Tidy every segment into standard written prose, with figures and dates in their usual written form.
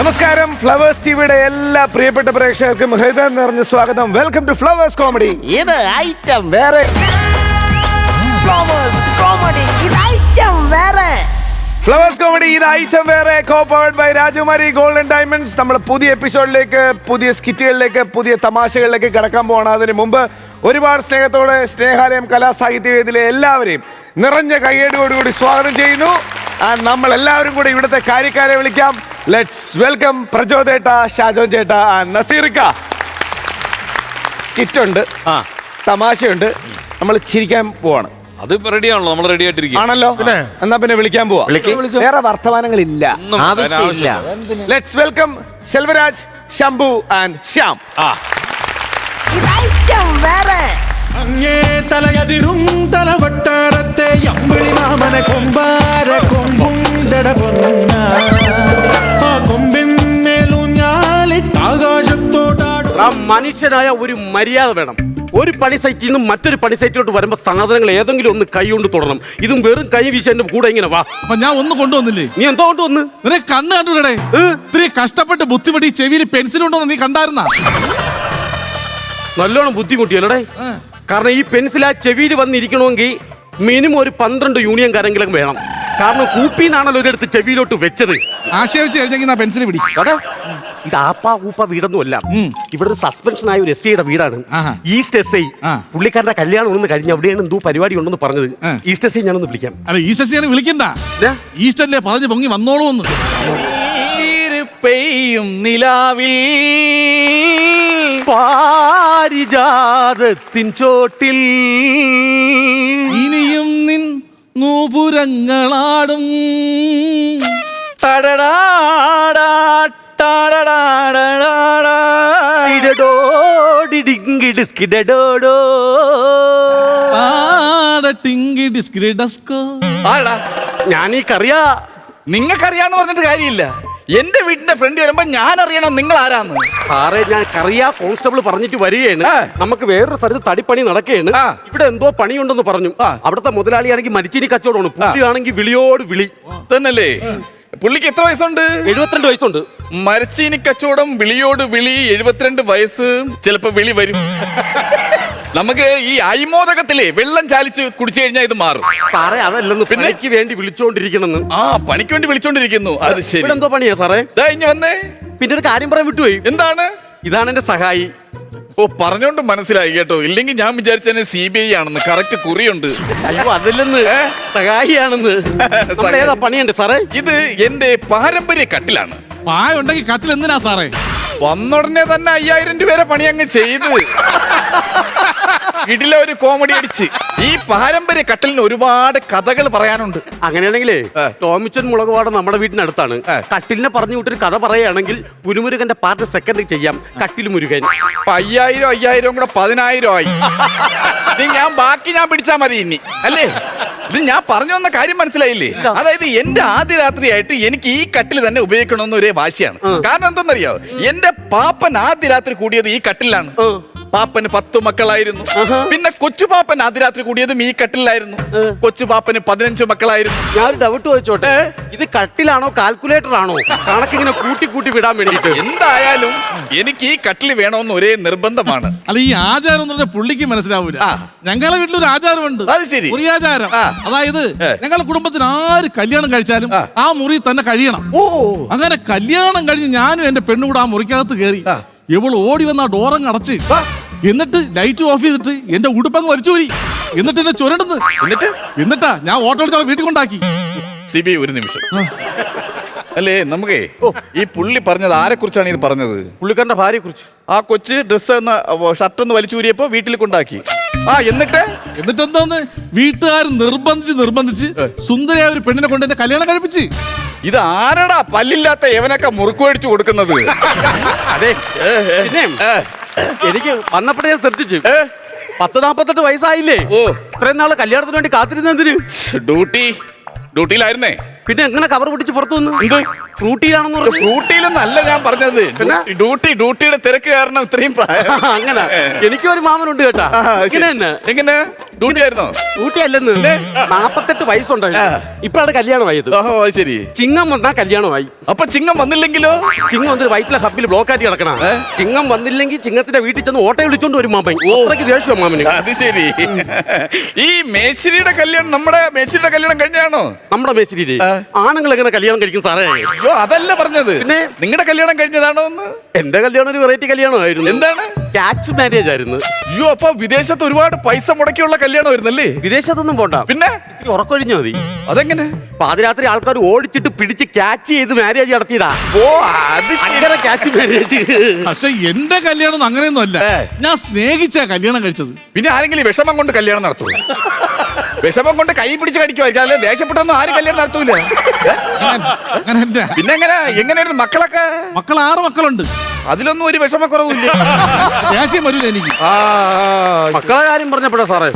നമസ്കാരം, ഫ്ലവേഴ്സ് ടിവിയുടെ എല്ലാ പ്രിയപ്പെട്ട പ്രേക്ഷകർക്കും ഹൃദയം നിറഞ്ഞ സ്വാഗതം. Welcome to flowers comedy. ഇത് ഐറ്റം വേറെ ഫ്ലവേഴ്സ് കോമഡി. ഇത് ഐറ്റം വേറെ ഫ്ലവേഴ്സ് കോമഡി. ഇത് ഐറ്റം വേറെ, co powered by Rajakumari golden diamonds. നമ്മൾ പുതിയ എപ്പിസോഡിലേക്ക്, പുതിയ സ്കിറ്റുകളിലേക്ക്, പുതിയ തമാശകളിലേക്ക് കടക്കാൻ പോവാണ്. അതിന് മുമ്പ് ഒരുപാട് സ്നേഹത്തോടെ സ്നേഹാലയം കലാസാഹിത്യവേദിയിലെ എല്ലാവരെയും നിറഞ്ഞ കയ്യടിയോടുകൂടി സ്വാഗതം ചെയ്യുന്നു. നമ്മൾ എല്ലാവരും കൂടി ഇവിടുത്തെ കാര്യക്കാരെ വിളിക്കാം. ലെറ്റ്സ് വെൽക്കം പ്രചോദേട്ട, ഷാജോൻ ചേട്ട, നസീറിക്ക. സ്കിറ്റുണ്ട്, തമാശയുണ്ട്, നമ്മൾ ചിരിക്കാൻ പോവാണ്. അത് റെഡിയാണല്ലോ, നമ്മൾ റെഡി ആയിട്ടിരിക്കും ആണല്ലോ. എന്നാ പിന്നെ വിളിക്കാൻ പോവാ. വേറെ വർത്തമാനങ്ങളില്ല, ആവശ്യമില്ല. Let's welcome Selvaraj, Shambhu and Shyam. ഇത് ഐറ്റം വേറെ. അങ്ങേ തലയതിരും തലവട്ടാരത്തെ അമ്പിളി മാമന കൊമ്പാര കൊമ്പുണ്ടട പൊന്ന ആ കൊമ്പിന്മേലൂഞ്ഞാലിട്ടാകാശത്തോടാടും. മനുഷ്യനായ ഒരു മര്യാദ വേണം. ഒരു പണി സൈറ്റിൽ നിന്നും മറ്റൊരു പണി സൈറ്റിലോട്ട് വരുമ്പോ സാധനങ്ങൾ ഏതെങ്കിലും ഒന്ന് കൈ കൊണ്ട് തുടരണം. ഇതും വെറും കൈ വീശ എന്റെ കൂടെ ഇങ്ങനെ വാ. അപ്പൊ ഞാൻ ഒന്നും കൊണ്ടുവന്നില്ലേ? നീ എന്തോ കൊണ്ടുവന്ന്? നിനക്ക് കണ്ണ് കണ്ടുകൂടെ? ഇത്തിരി കഷ്ടപ്പെട്ട് ബുദ്ധിമുട്ടി ചെവിയിൽ പെൻസിൽ ഉണ്ടോന്ന് നീ കണ്ടായിരുന്ന? നല്ലോണം ബുദ്ധിമുട്ടിയല്ലേ? കാരണം ഈ പെൻസിൽ ആ ചെവിയിൽ വന്നിരിക്കണമെങ്കിൽ മിനിമം ഒരു 12 യൂണിയൻകാരെങ്കിലും വേണം. കാരണം കൂപ്പിന്നാണല്ലോ ഇതെടുത്ത് ചെവിയിലോട്ട് വെച്ചത്. ആക്ഷേപിച്ച് കഴിഞ്ഞെങ്കിൽ പെൻസിൽ പിടി. അതെ, ഇത് ആപ്പാ ഊപ്പ വീടൊന്നുമല്ല. ഇവിടെ ഒരു സസ്പെൻഷൻ ആയ ഒരു SIയുടെ വീടാണ്. East SI. പുള്ളിക്കാരന്റെ കല്യാണം ഒന്ന് കഴിഞ്ഞ് അവിടെയാണ് എന്തോ പരിപാടി ഉണ്ടെന്ന് പറഞ്ഞത്. ഈസ്റ്റ് SI ഞാനൊന്ന് വിളിക്കാം. അല്ല, ഈസ്റ്റ് വിളിക്കണ്ട, ഈസ്റ്റല്ലേ പറഞ്ഞ് പൊങ്ങി വന്നോളൂ ഒന്ന്. പെയ്യും നിലാവിൽ പാരിജാതത്തിൻ ചോട്ടിൽ ഇനിയും നിൻ നൂപുരങ്ങളാടും ഞാനീക്കറിയാ. നിങ്ങൾക്കറിയാന്ന് പറഞ്ഞിട്ട് കാര്യമില്ല. എന്റെ വീടിന്റെ ഫ്രണ്ട് വരുമ്പോ ഞാൻ അറിയണം നിങ്ങൾ ആരാന്ന്. സാറേ, ഞാൻ കറിയാ കോൺസ്റ്റബിൾ പറഞ്ഞിട്ട് വരികയാണ്. നമുക്ക് വേറൊരു സ്ഥലത്ത് തടിപ്പണി നടക്കുകയാണ്. ഇവിടെ എന്തോ പണിയുണ്ടെന്ന് പറഞ്ഞു. അവിടുത്തെ മുതലാളിയാണെങ്കിൽ മരിച്ചിനി കച്ചവടമാണ്. പുള്ളിയാണെങ്കിൽ വിളിയോട് വിളി തന്നല്ലേ. പുള്ളിക്ക് എത്ര വയസ്സുണ്ട്? 72 വയസ്സുണ്ട്. മരച്ചീനി കച്ചവടം, വിളിയോട് വിളി, 72 വയസ്സ്. ചിലപ്പോ വിളി വരും. നമുക്ക് ഈ അയ്മോദകത്തിലെ വെള്ളം ചാലിച്ച് കുടിച്ചു കഴിഞ്ഞാൽ ഇത് മാറും. സാറേ, അതല്ലെന്ന് പണിക്ക് വേണ്ടി വിളിച്ചോണ്ടിരിക്കണെന്ന്. പണിക്ക് വേണ്ടി വിളിച്ചോണ്ടിരിക്കുന്നു. അത് ശരി. എന്തോ പണിയാ സാറേ? ഇഞ്ഞ് വന്നേ. പിന്നെ ഒരു കാര്യം പറയാൻ വിട്ടുപോയി. എന്താണ്? ഇതാണ് എന്റെ സഹായി. പറഞ്ഞോണ്ട് മനസ്സിലായി കേട്ടോ. ഇല്ലെങ്കിൽ ഞാൻ വിചാരിച്ചതിന് CBI ആണെന്ന്. കറക്റ്റ് കുറിയുണ്ട്. അയ്യോ, അതില്ലെന്ന്, സഹായിയാണെന്ന്. ഏതാ പണിയുണ്ട് സാറേ? ഇത് എന്റെ പാരമ്പര്യ കട്ടിലാണ്. പായ ഉണ്ടെങ്കിൽ കട്ടിൽ എന്തിനാ സാറേ? വന്നുടനെ തന്നെ 5000 രൂപ പണി അങ്ങ് ചെയ്ത് വീട്ടിലെ ഒരു കോമഡി അടിച്ച്. ഈ പാരമ്പര്യ കട്ടിലിന് ഒരുപാട് കഥകൾ പറയാനുണ്ട്. അങ്ങനെയാണെങ്കിലേ ടോമിച്ചൻ മുളകുപാടം നമ്മുടെ വീടിനടുത്താണ്. കട്ടിലിനെ പറഞ്ഞു വിട്ടൊരു കഥ പറയുകയാണെങ്കിൽ പുലിമുരുകന്റെ പാർട്ട് സെക്കൻഡ് ചെയ്യാം. കട്ടിൽ മുരുകൻ. 5000 കൂടെ 10000 ആയി. ഇത് ബാക്കി ഞാൻ പിടിച്ചാ മതി ഇനി, അല്ലേ? ഇത് ഞാൻ പറഞ്ഞു വന്ന കാര്യം മനസ്സിലായില്ലേ? അതായത് എന്റെ ആദ്യ രാത്രിയായിട്ട് എനിക്ക് ഈ കട്ടിൽ തന്നെ ഉപയോഗിക്കണമെന്ന് ഒരേ വാശിയാണ്. കാരണം എന്തെന്നറിയാവോ? എന്റെ പാപ്പൻ ആദ്യ രാത്രി കൂടിയത് ഈ കട്ടിലാണ്. പാപ്പന് 10 മക്കളായിരുന്നു. പിന്നെ കൊച്ചുപാപ്പൻ ആദ്യ രാത്രി കൂടിയതും ഈ കട്ടിലായിരുന്നു. കൊച്ചുപാപ്പന് 15 മക്കളായിരുന്നു. ഞാൻ ഡൗട്ട് ചോദിച്ചോട്ടെ, ഇത് കട്ടിലാണോ കാൽക്കുലേറ്റർ ആണോ? കണക്കിങ്ങനെ കൂട്ടി കൂട്ടി വിടാൻ വേണ്ടിട്ട്. എന്തായാലും എനിക്ക് ഈ കട്ടിൽ വേണമെന്ന് ഒരേ നിർബന്ധമാണ്. അല്ല, ഈ ആചാരം എന്ന് പറഞ്ഞാൽ പുള്ളിക്ക് മനസ്സിലാവൂല. ഞങ്ങളെ വീട്ടിലൊരു ആചാരമുണ്ട്. അത് ശരി. ഒരു ആചാരം. അതായത് ഞങ്ങളുടെ കുടുംബത്തിന് ആര് കല്യാണം കഴിച്ചാലും ആ മുറി തന്നെ കഴിയണം. അങ്ങനെ കല്യാണം കഴിഞ്ഞ് ഞാനും എന്റെ പെണ്ണും കൂടെ ആ മുറിക്കകത്ത് കയറി ഇവള് ഓടി വന്ന ആ ഡോറങ്ങ് അടച്ച്, എന്നിട്ട് ലൈറ്റ് ഓഫ് ചെയ്തിട്ട് എന്റെ ഉടുപ്പങ്ങ് വലിച്ചൂരി, എന്നിട്ട് എന്നെ ചുരണ്ടുന്നു. എന്നിട്ടാ ഞാൻ ഓട്ടോ അടിച്ചാൽ വീട്ടിൽ കൊണ്ടാക്കി. CBI ഒരു നിമിഷം. അല്ലേ, നമുക്കേ ഈ പുള്ളി പറഞ്ഞത് ആരെ കുറിച്ചാണ് ഇത് പറഞ്ഞത്? പുള്ളിക്കാരന്റെ ഭാര്യയെ കുറിച്ച്. ആ കൊച്ച് ഡ്രസ്സ് ഷർട്ട് ഒന്ന് വലിച്ചൂരിയപ്പോ വീട്ടിൽ കൊണ്ടാക്കി. എന്നിട്ടെന്തോന്ന്, വീട്ടുകാർ നിർബന്ധിച്ച് സുന്ദരിയായ ഒരു പെണ്ണിനെ കൊണ്ട് എന്നെ കല്യാണം കഴിപ്പിച്ച്. ഇത് ആരടാ പല്ലില്ലാത്ത എവനൊക്കെ മുറുക്കു മേടിച്ചു കൊടുക്കുന്നത്? അതെ, എനിക്ക് വന്നപ്പോഴേ ഞാൻ ശ്രദ്ധിച്ചു. 40-48 വയസ്സായില്ലേ? ഇത്രയും നാള് കല്യാണത്തിന് വേണ്ടി കാത്തിരുന്നെന്തിന്? ഡ്യൂട്ടിയിലായിരുന്നേ. പിന്നെ എങ്ങനെ കവർ പൊട്ടിച്ച് പുറത്തു വന്നു? ഫ്രൂട്ടിയിലാണെന്ന് പറഞ്ഞു. ഫ്രൂട്ടിയിലൊന്നല്ല ഞാൻ പറഞ്ഞത്. ഡ്യൂട്ടിയുടെ തിരക്ക് കാരണം ഇത്രയും പ്രായം. അങ്ങനെ എനിക്കൊരു മാമനുണ്ട് കേട്ടാ. ഇങ്ങനെ തന്നെ. എങ്ങനെ ഡ്യൂട്ടി ആയിരുന്നോ? ഫ്രൂട്ടി അല്ലെന്ന് 48 വയസ്സുണ്ടായിരുന്നു. ഇപ്പഴാണ് കല്യാണമായത്. ഓഹോ അത് ശരി. ചിങ്ങം വന്നാ കല്യാണമായി. അപ്പൊ ചിങ്ങം വന്നില്ലെങ്കിലോ? ചിങ്ങം വന്നിട്ട് വയറ്റിലെ ഹബ്ബിൽ ബ്ലോക്ക് ആയിട്ട് കിടക്കണം. ചിങ്ങം വന്നില്ലെങ്കിൽ ചിങ്ങത്തിന്റെ വീട്ടിൽ ചെന്ന് ഓട്ട വിളിച്ചോണ്ട് വരും മാമൻ. അത്രയ്ക്ക് ദേഷ്യം മാമന്. അത് ശരി. ഈ മേശ്ശേരിയുടെ കല്യാണം, നമ്മുടെ മേശ്ശേരിയുടെ കല്യാണം കഴിഞ്ഞാണോ? നമ്മുടെ മേശ്ശേരി ആണുങ്ങൾ എങ്ങനെ കല്യാണം കഴിക്കും സാറേ? അയ്യോ അതല്ല പറഞ്ഞത്. പിന്നെ നിങ്ങളുടെ കല്യാണം കഴിഞ്ഞതാണോ എന്ന്? എന്റെ കല്യാണം ഒരു വെറൈറ്റി കല്യാണമായിരുന്നു. എന്താണ്? ക്യാച്ച് മാരേജ് ആയിരുന്നു. അയ്യോ അപ്പൊ വിദേശത്ത് ഒരുപാട് പൈസ മുടക്കിയുള്ള കല്യാണമായിരുന്നല്ലേ? വിദേശത്തൊന്നും പോണ്ട, പിന്നെ ഇത്തിരി ഉറക്കൊഴിഞ്ഞാ മതി. അതെങ്ങനെ? പാതിരാത്രി ആൾക്കാർ ഓടിച്ചിട്ട് പിടിച്ച് ക്യാച്ച് ചെയ്ത് മാരേജ് നടത്തിയതാ. ഓ അത് അങ്ങനെ ക്യാച്ച് മാരേജ്. പക്ഷെ എന്റെ കല്യാണം അങ്ങനെയൊന്നും അല്ല. ഞാൻ സ്നേഹിച്ചാ കല്യാണം കഴിച്ചത്. പിന്നെ ആരെങ്കിലും വിഷമം കൊണ്ട് കല്യാണം നടത്തൂ? വിഷമം കൊണ്ട് കൈ പിടിച്ച് കടിക്കുമായിരിക്കും, അല്ലെ ദേഷ്യപ്പെട്ടൊന്നും ആരും കല്യാണം നടത്തൂല. അങ്ങനല്ല. പിന്നെ എങ്ങനെയായിരുന്നു മക്കളൊക്കെ? മക്കൾ 6 മക്കളുണ്ട്. അതിലൊന്നും ഒരു വിഷമക്കുറവില്ല. ദേഷ്യം വരില്ല എനിക്ക്. മക്കളെ കാര്യം പറഞ്ഞപ്പോഴാ സാറേ,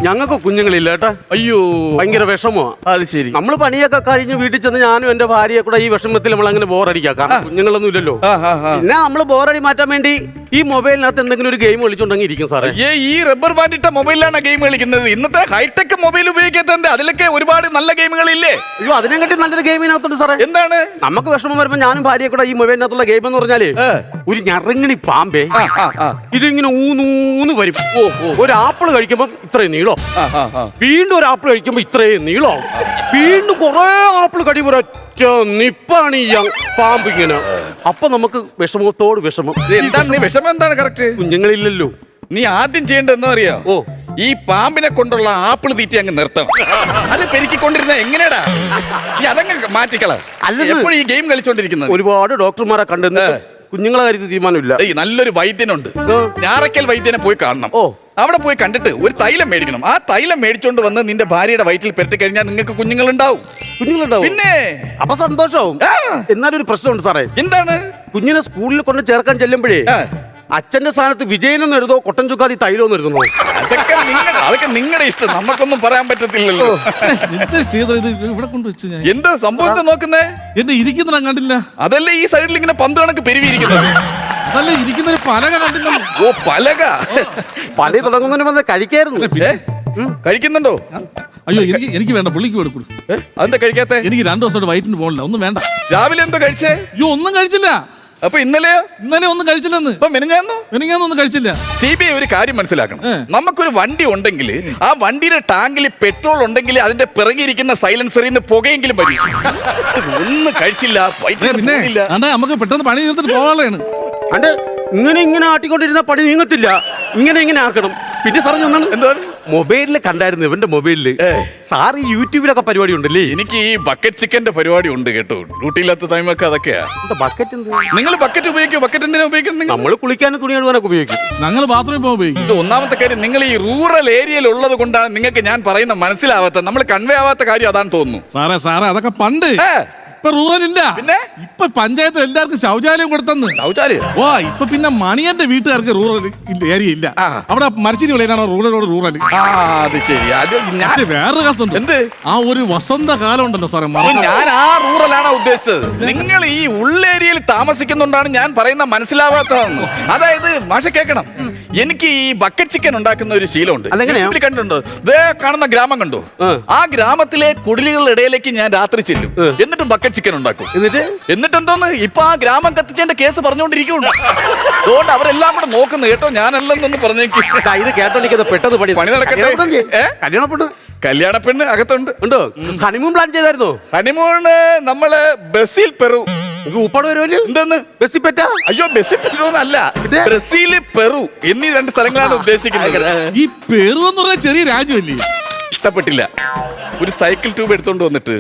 ഞങ്ങൾക്ക് കുഞ്ഞുങ്ങളില്ല കേട്ടാ. അയ്യോ ഭയങ്കര വിഷമോ. അത് ശരി. നമ്മൾ പണിയൊക്കെ കഴിഞ്ഞ് വീട്ടിൽ ചെന്ന് ഞാനും എന്റെ ഭാര്യയെ കൂടെ ഈ വിഷമത്തിൽ നമ്മൾ അങ്ങനെ ബോറടിക്കാം. കാരണം കുഞ്ഞുങ്ങളൊന്നും ഇല്ലല്ലോ. പിന്നെ നമ്മൾ ബോറടി മാറ്റാൻ വേണ്ടി ഈ മൊബൈലിനകത്ത് എന്തെങ്കിലും ഒരു ഗെയിം കളിച്ചോണ്ടെങ്കിൽ ഇരിക്കും സാറേ. ഈ റബ്ബർ ബാൻഡ് ഇട്ട മൊബൈലിലാണ് ഗെയിം കളിക്കുന്നത്. ഇന്നത്തെ ഹൈടെക് മൊബൈൽ ഉപയോഗിക്കാത്തത് അതിലൊക്കെ ഒരുപാട് നല്ല ഗെയിമുകളില്ലേ? അയ്യോ അതിനെക്കാട്ടി നല്ലൊരു ഗെയിമിനകത്തുണ്ട് സാറേ. എന്താണ്? നമുക്ക് വിഷമം വരുമ്പോ ഞാനും ഭാര്യയെ കൂടെ ഈ മൊബൈലിനകത്തുള്ള ഗെയിം എന്ന് പറഞ്ഞാല് ഒരു ഞറങ്ങിണി പാമ്പേ ഇതിങ്ങനെ ഊന്നൂന്ന് വരും. ഒരു ആപ്പിൾ കഴിക്കുമ്പോ ഇത്രയും നീളോ, വീണ്ടും ഒരു ആപ്പിൾ കഴിക്കുമ്പോ ഇത്രയും നീളോ, വീണ്ടും കുറെ ആപ്പിൾ കഴിയുമ്പോ നിപ്പാണ് ഈ പാമ്പ് ഇങ്ങനെ. അപ്പൊ നമുക്ക് വിഷമത്തോട് വിഷമം. എന്താണ് നീ വിഷമം എന്താണ്? കറക്റ്റ് കുഞ്ഞുങ്ങളില്ലല്ലോ. നീ ആദ്യം ചെയ്യേണ്ടത് എന്താ അറിയോ? ഈ പാമ്പിനെ കൊണ്ടുള്ള ആപ്പിൾ തീറ്റി അങ്ങ് നിർത്തം. അത് പെരുക്കിക്കൊണ്ടിരുന്ന എങ്ങനെയാടാ? നീ അതങ്ങ് മാറ്റിക്കള. എപ്പോഴും ഈ ഗെയിം കളിച്ചോണ്ടിരിക്കുന്നത്. ഒരുപാട് ഡോക്ടർമാരെ കണ്ടെന്ന് കുഞ്ഞുങ്ങളെ കാര്യത്തിൽ തീരുമാനമില്ല. നല്ലൊരു വൈദ്യനുണ്ട്, ഞാറക്കൽ വൈദ്യനെ പോയി കാണണം. അവിടെ പോയി കണ്ടിട്ട് ഒരു തൈലം മേടിക്കണം. ആ തൈലം മേടിച്ചോണ്ട് വന്ന് നിന്റെ ഭാര്യയുടെ വയറ്റിൽ പെരട്ടി കഴിഞ്ഞാൽ നിങ്ങൾക്ക് കുഞ്ഞുങ്ങളുണ്ടാവും. പിന്നെ അപ്പൊ സന്തോഷവും. എന്നാലൊരു പ്രശ്നമുണ്ട് സാറേ. എന്താണ്? കുഞ്ഞിനെ സ്കൂളിൽ കൊണ്ട് ചേർക്കാൻ ചെല്ലുമ്പോഴേ അച്ഛന്റെ സ്ഥാനത്ത് വിജയനെന്ന് എഴുതോ കൊട്ടൻ ചുക്കാതി തൈലോന്ന് എഴുതുന്നു. അതൊക്കെ നിങ്ങളുടെ ഇഷ്ടം, നമുക്കൊന്നും പറയാൻ പറ്റത്തില്ലല്ലോ. ഇവിടെ കൊണ്ടുവച്ച് ഞാൻ എന്താ സംഭവം നോക്കുന്നേ? എന്റെ ഇരിക്കുന്ന കണ്ടില്ല. അതല്ലേ ഈ സൈഡിൽ ഇങ്ങനെ പന്ത് കണക്ക് പെരുവിയിരിക്കുന്നത്? അതല്ല ഇരിക്കുന്ന ഒരു പലക കണ്ടില്ല. ഓ പലക. പണി തുടങ്ങുന്നതിന് വന്ന് കഴിക്കായിരുന്നു. കഴിക്കുന്നുണ്ടോ? അയ്യോ എനിക്ക് വേണ്ട, പുള്ളിക്ക് കൊടുക്കും. അതെന്താ കഴിക്കാത്ത? എനിക്ക് 2 ദിവസമായിട്ട് വയറ്റിന് പോകണില്ല. ഒന്നും വേണ്ട. രാവിലെ എന്താ കഴിച്ചേ? അയ്യോ ഒന്നും കഴിച്ചില്ല. അപ്പൊ ഇന്നലെ ഒന്നും കഴിച്ചില്ലെന്ന്. ഒന്നും കഴിച്ചില്ല. CBI ഒരു കാര്യം മനസ്സിലാക്കണം. നമുക്കൊരു വണ്ടി ഉണ്ടെങ്കിൽ ആ വണ്ടിയുടെ ടാങ്കിൽ പെട്രോൾ ഉണ്ടെങ്കിൽ അതിന്റെ പിറകിരിക്കുന്ന സൈലൻസറിൽ നിന്ന് പുകയെങ്കിലും വരും. ഒന്നും കഴിച്ചില്ല, പിന്നെ നമുക്ക് പെട്ടെന്ന് പണി തീർത്തിട്ട് പോകാനുള്ളതാണ്. അണ്ട് ഇങ്ങനെ ആട്ടിക്കൊണ്ടിരുന്ന പണി നീങ്ങത്തില്ല. ഇങ്ങനെ ആക്കണം. പിന്നെ സാറേ എന്താണ് മൊബൈലിൽ കണ്ടായിരുന്നു, ഇവന്റെ മൊബൈലില് സാറ് ഈ യൂട്യൂബിലൊക്കെ പരിപാടി ഉണ്ടല്ലേ? എനിക്ക് ഈ ബക്കറ്റ് ചിക്കന്റെ പരിപാടി ഉണ്ട് കേട്ടോ. ഡ്യൂട്ടിയില്ലാത്ത ടൈമൊക്കെ അതൊക്കെയാ. ബക്കറ്റ് നിങ്ങൾ ബക്കറ്റ് ഉപയോഗിക്കും? ബക്കറ്റ് എന്തിനാ ഉപയോഗിക്കുന്നത്? നമ്മൾ കുളിക്കാനും തുണി കഴുകാനൊക്കെ ഉപയോഗിക്കും. ഞങ്ങൾ ബാത്റൂമിൽ പോകുമ്പോൾ ഉപയോഗിക്കും. ഒന്നാമത്തെ കാര്യം, നിങ്ങൾ ഈ റൂറൽ ഏരിയയിൽ ഉള്ളത് കൊണ്ടാണ് നിങ്ങൾക്ക് ഞാൻ പറയുന്ന മനസ്സിലാവാത്ത, നമ്മൾ കൺവേ ആവാത്ത കാര്യം അതാണ് തോന്നുന്നു. സാറേ അതൊക്കെ പണ്ട്. ഇപ്പൊ റൂറൽ ഇല്ല. പിന്നെ ഇപ്പൊ പഞ്ചായത്ത് എല്ലാവർക്കും ശൗചാലയം കൊടുത്തെന്ന്. ശൗചാലയം? ഇപ്പൊ പിന്നെ മണിയന്റെ വീട്ടുകാർക്ക് റൂറൽ ഏരിയ ഇല്ല. അവിടെ മരച്ചിരി വിളയിലാണ് റൂറൽ. അത് ശരി. വേറൊരു കസുണ്ട്. എന്ത്? ആ ഒരു വസന്തകാലം ഉണ്ടല്ലോ സാറേ. ഞാൻ ആ റൂറലാണോ ഉദ്ദേശിച്ചത്? നിങ്ങൾ ഈ ഉള്ളേരിയയിൽ താമസിക്കുന്നുണ്ടാണ് ഞാൻ പറയുന്ന മനസ്സിലാവാത്തതെന്ന്. അതായത് മാഷ കേൾക്കണം, എനിക്ക് ഈ ബക്കറ്റ് ചിക്കൻ ഉണ്ടാക്കുന്ന ഒരു ശീലമുണ്ട്. കണ്ടിട്ടുണ്ടോ? കാണുന്ന ഗ്രാമം കണ്ടോ? ആ ഗ്രാമത്തിലെ കുടിലുകളുടെ ഇടയിലേക്ക് ഞാൻ രാത്രി ചെല്ലും. എന്നിട്ട് ബക്കറ്റ് ചിക്കൻ ഉണ്ടാക്കും. എന്നിട്ട് എന്തോന്ന് ഇപ്പൊ ആ ഗ്രാമം കത്തിച്ചതിന്റെ കേസ് പറഞ്ഞുകൊണ്ടിരിക്കുന്നു. അതുകൊണ്ട് അവരെല്ലാം കൂടെ നോക്കുന്നു കേട്ടോ. ഞാനല്ലെന്നൊന്ന് പറഞ്ഞേക്ക്. ഇത് കേട്ടോണ്ടിരിക്കുന്നത് പെട്ടെന്ന് പണി നടക്കട്ടെ. കല്യാണ പെണ്ണ് അകത്തുണ്ട്. ഉണ്ടോ? ഹണിമൂൺ പ്ലാൻ ചെയ്തായിരുന്നോ? ഹണിമൂണ് നമ്മള് ബ്രസീൽ പെറു. ഉപ്പാട് വരുമല്ലോ. എന്തെന്ന്? ബസ്സിൽ പറ്റാ? അയ്യോ ബസ്സിൽ പറ്റുമെന്നല്ല, ബ്രസീല് പെറു എന്നീ 2 സ്ഥലങ്ങളാണ് ഉദ്ദേശിക്കുന്നത്. ഈ പെറു എന്ന് പറഞ്ഞ ചെറിയ രാജ്യമല്ലേ? ഇഷ്ടപ്പെട്ടില്ല. ഒരു സൈക്കിൾ ട്യൂബ് എടുത്തോണ്ട് വന്നിട്ട്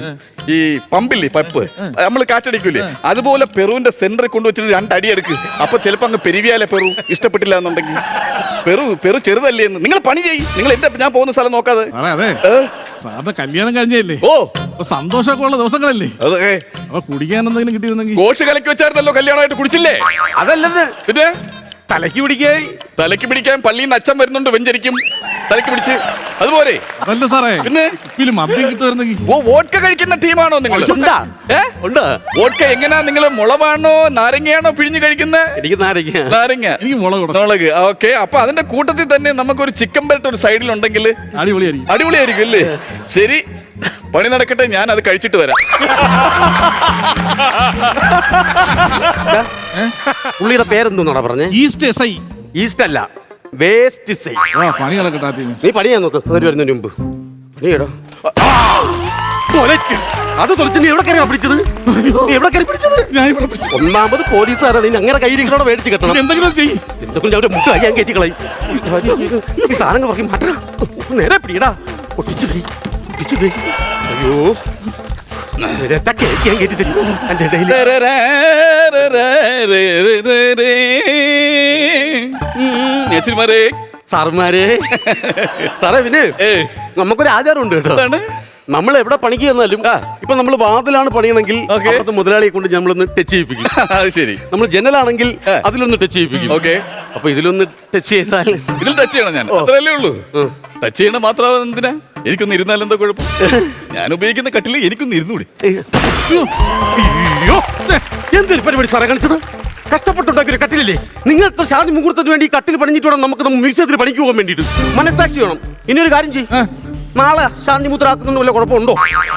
ഈ പമ്പില്ലേ, പൈപ്പ് നമ്മൾ കാറ്റടിക്കൂലേ, അതുപോലെ പെറുവിന്റെ സെന്ററിൽ കൊണ്ടുവച്ചിട്ട് 2 അടി എടുക്ക്. അപ്പൊ ചിലപ്പോ അങ്ങ് പെരുവിയാലേ പെറു. ഇഷ്ടപ്പെട്ടില്ല എന്നുണ്ടെങ്കിൽ പെറു ചെറുതല്ലേ എന്ന്. നിങ്ങൾ പണി ചെയ്യും. നിങ്ങൾ ഞാൻ പോകുന്ന സ്ഥലം നോക്കാതെ. സാറിന്റെ കല്യാണം കഴിഞ്ഞല്ലേ? സന്തോഷമൊക്കെ ഉള്ള ദിവസങ്ങളല്ലേ? അതെ. അപ്പൊ കുടിക്കാൻ എന്തെങ്കിലും കിട്ടിയിരുന്നെങ്കിൽ. കോഷ് കലക്കി വെച്ചായിരുന്നല്ലോ കല്യാണമായിട്ട്, കുടിച്ചില്ലേ? അതല്ലത്. പിന്നെ തലയ്ക്ക് പിടിക്കേ. തലയ്ക്ക് പിടിക്കാൻ പള്ളിയിൽ നിന്ന് അച്ഛൻ വരുന്നുണ്ട്, വെഞ്ചരിക്കും തലയ്ക്ക് പിടിച്ച്. അതുപോലെ അതല്ല സാറേ, പിന്നെ ഉപ്പില് മദ്യം കിട്ടുമായിരുന്നെങ്കിൽ. വോഡ്ക കഴിക്കുന്ന ടീമാണോ നിങ്ങൾ? ഉണ്ടാ? ഉണ്ട്. വോഡ്ക എങ്ങനെയാ നിങ്ങൾ? മുളവാണോ നാരങ്ങയാണോ പിഴിഞ്ഞ് കഴിക്കുന്നത്? എനിക്ക് നാരങ്ങ. നാരങ്ങ. എനിക്ക് മുളക്. മുളക്. ഓക്കെ. അപ്പൊ അതിന്റെ കൂട്ടത്തിൽ തന്നെ നമുക്കൊരു ചിക്കൻ ബെൽറ്റ് ഒരു സൈഡിലുണ്ടെങ്കിൽ അടിപൊളിയായിരിക്കും. അടിപൊളിയായിരിക്കും അല്ലേ? ശരി, പണി നടക്കട്ടെ, ഞാൻ അത് കഴിച്ചിട്ട് വരാം. പുള്ളിയുടെ പേരെന്തോന്നാടാ പറഞ്ഞേ? East S I. ഈസ്റ്റ് അല്ല, വേസ്റ്റ് സൈ. പണി കിടക്കട്ടാത്തിന്. നീ പണി ചെയ്യാൻ നോക്ക്. ഒരു വരുന്നതിന് മുമ്പ് പണിയടോ. അത് തൊളിച്ച് നീ എവിടെ കയറി പിടിച്ചത്? നീ എവിടെ കയറി പിടിച്ചത്? ഞാൻ ഇവിടെ പിടിച്ചു. ഒന്നാമത് പോലീസുകാരാണ്. നീ അങ്ങനെ കയ്യിലിങ്ങനെ മേടിച്ച് കെട്ടണം. എന്തെങ്കിലും ചെയ്യും. എന്തൊക്കെ അവരുടെ മുട്ട ഞാൻ കയറ്റി കളയും. ഈ സാധനങ്ങൾ പറയും മാറ്റണം. നേരെ പിടിയടാ. ഒട്ടിച്ചു പോയി, ഒട്ടിച്ചു പോയി. അയ്യോ, ഞാൻ കയറ്റി തരും എന്റെ ഇടയിൽ. സാറുമാരെ, സാറേ, പിന്നെ നമുക്കൊരു ആചാരമുണ്ട് കേട്ടോ. നമ്മൾ എവിടെ പണിക്ക് ചെന്നാലും ഇപ്പൊ നമ്മൾ വാതിലാണ് പണിയണമെങ്കിൽ അവിടുത്തെ മുതലാളിയെ കൊണ്ട് നമ്മളൊന്ന് ടച്ച് ചെയ്യിപ്പിക്കും. അത് ശരി. നമ്മൾ ജനലാണെങ്കിൽ അതിലൊന്ന് ടച്ച് ചെയ്യിപ്പിക്കും. ഓക്കെ. അപ്പൊ ഇതിലൊന്ന് ടച്ച് ചെയ്താൽ ഇതിൽ ടച്ച് ചെയ്യണം. ഞാൻ അത്രയല്ലേ ഉള്ളൂ. ടച്ച് ചെയ്യണം മാത്രം. എന്തിനാ? എനിക്കൊന്ന് ഇരുന്നാൽ എന്താ കുഴപ്പം? ഞാൻ ഉപയോഗിക്കുന്ന കട്ടില് എനിക്കൊന്ന് ഇരുന്നൂടി. എന്തൊരു പരിപാടി സാറേ കാണിച്ചത്? കഷ്ടപ്പെട്ടുണ്ടാക്കിയൊരു കട്ടിലില്ലേ? നിങ്ങൾക്ക് ശാന്തി മുഹൂർത്തത്തിന് വേണ്ടി ഈ കട്ടിൽ പണിഞ്ഞിട്ട് വേണം നമുക്ക് മ്യൂസിയത്തിൽ പണിക്ക് പോകാൻ വേണ്ടിയിട്ട്. മനസ്സാക്ഷി വേണം. ഇനി ഒരു കാര്യം ചെയ്യും, നാളെ ശാന്തി മുദ്ര ആക്കുന്ന വല്ല കുഴപ്പമുണ്ടോ?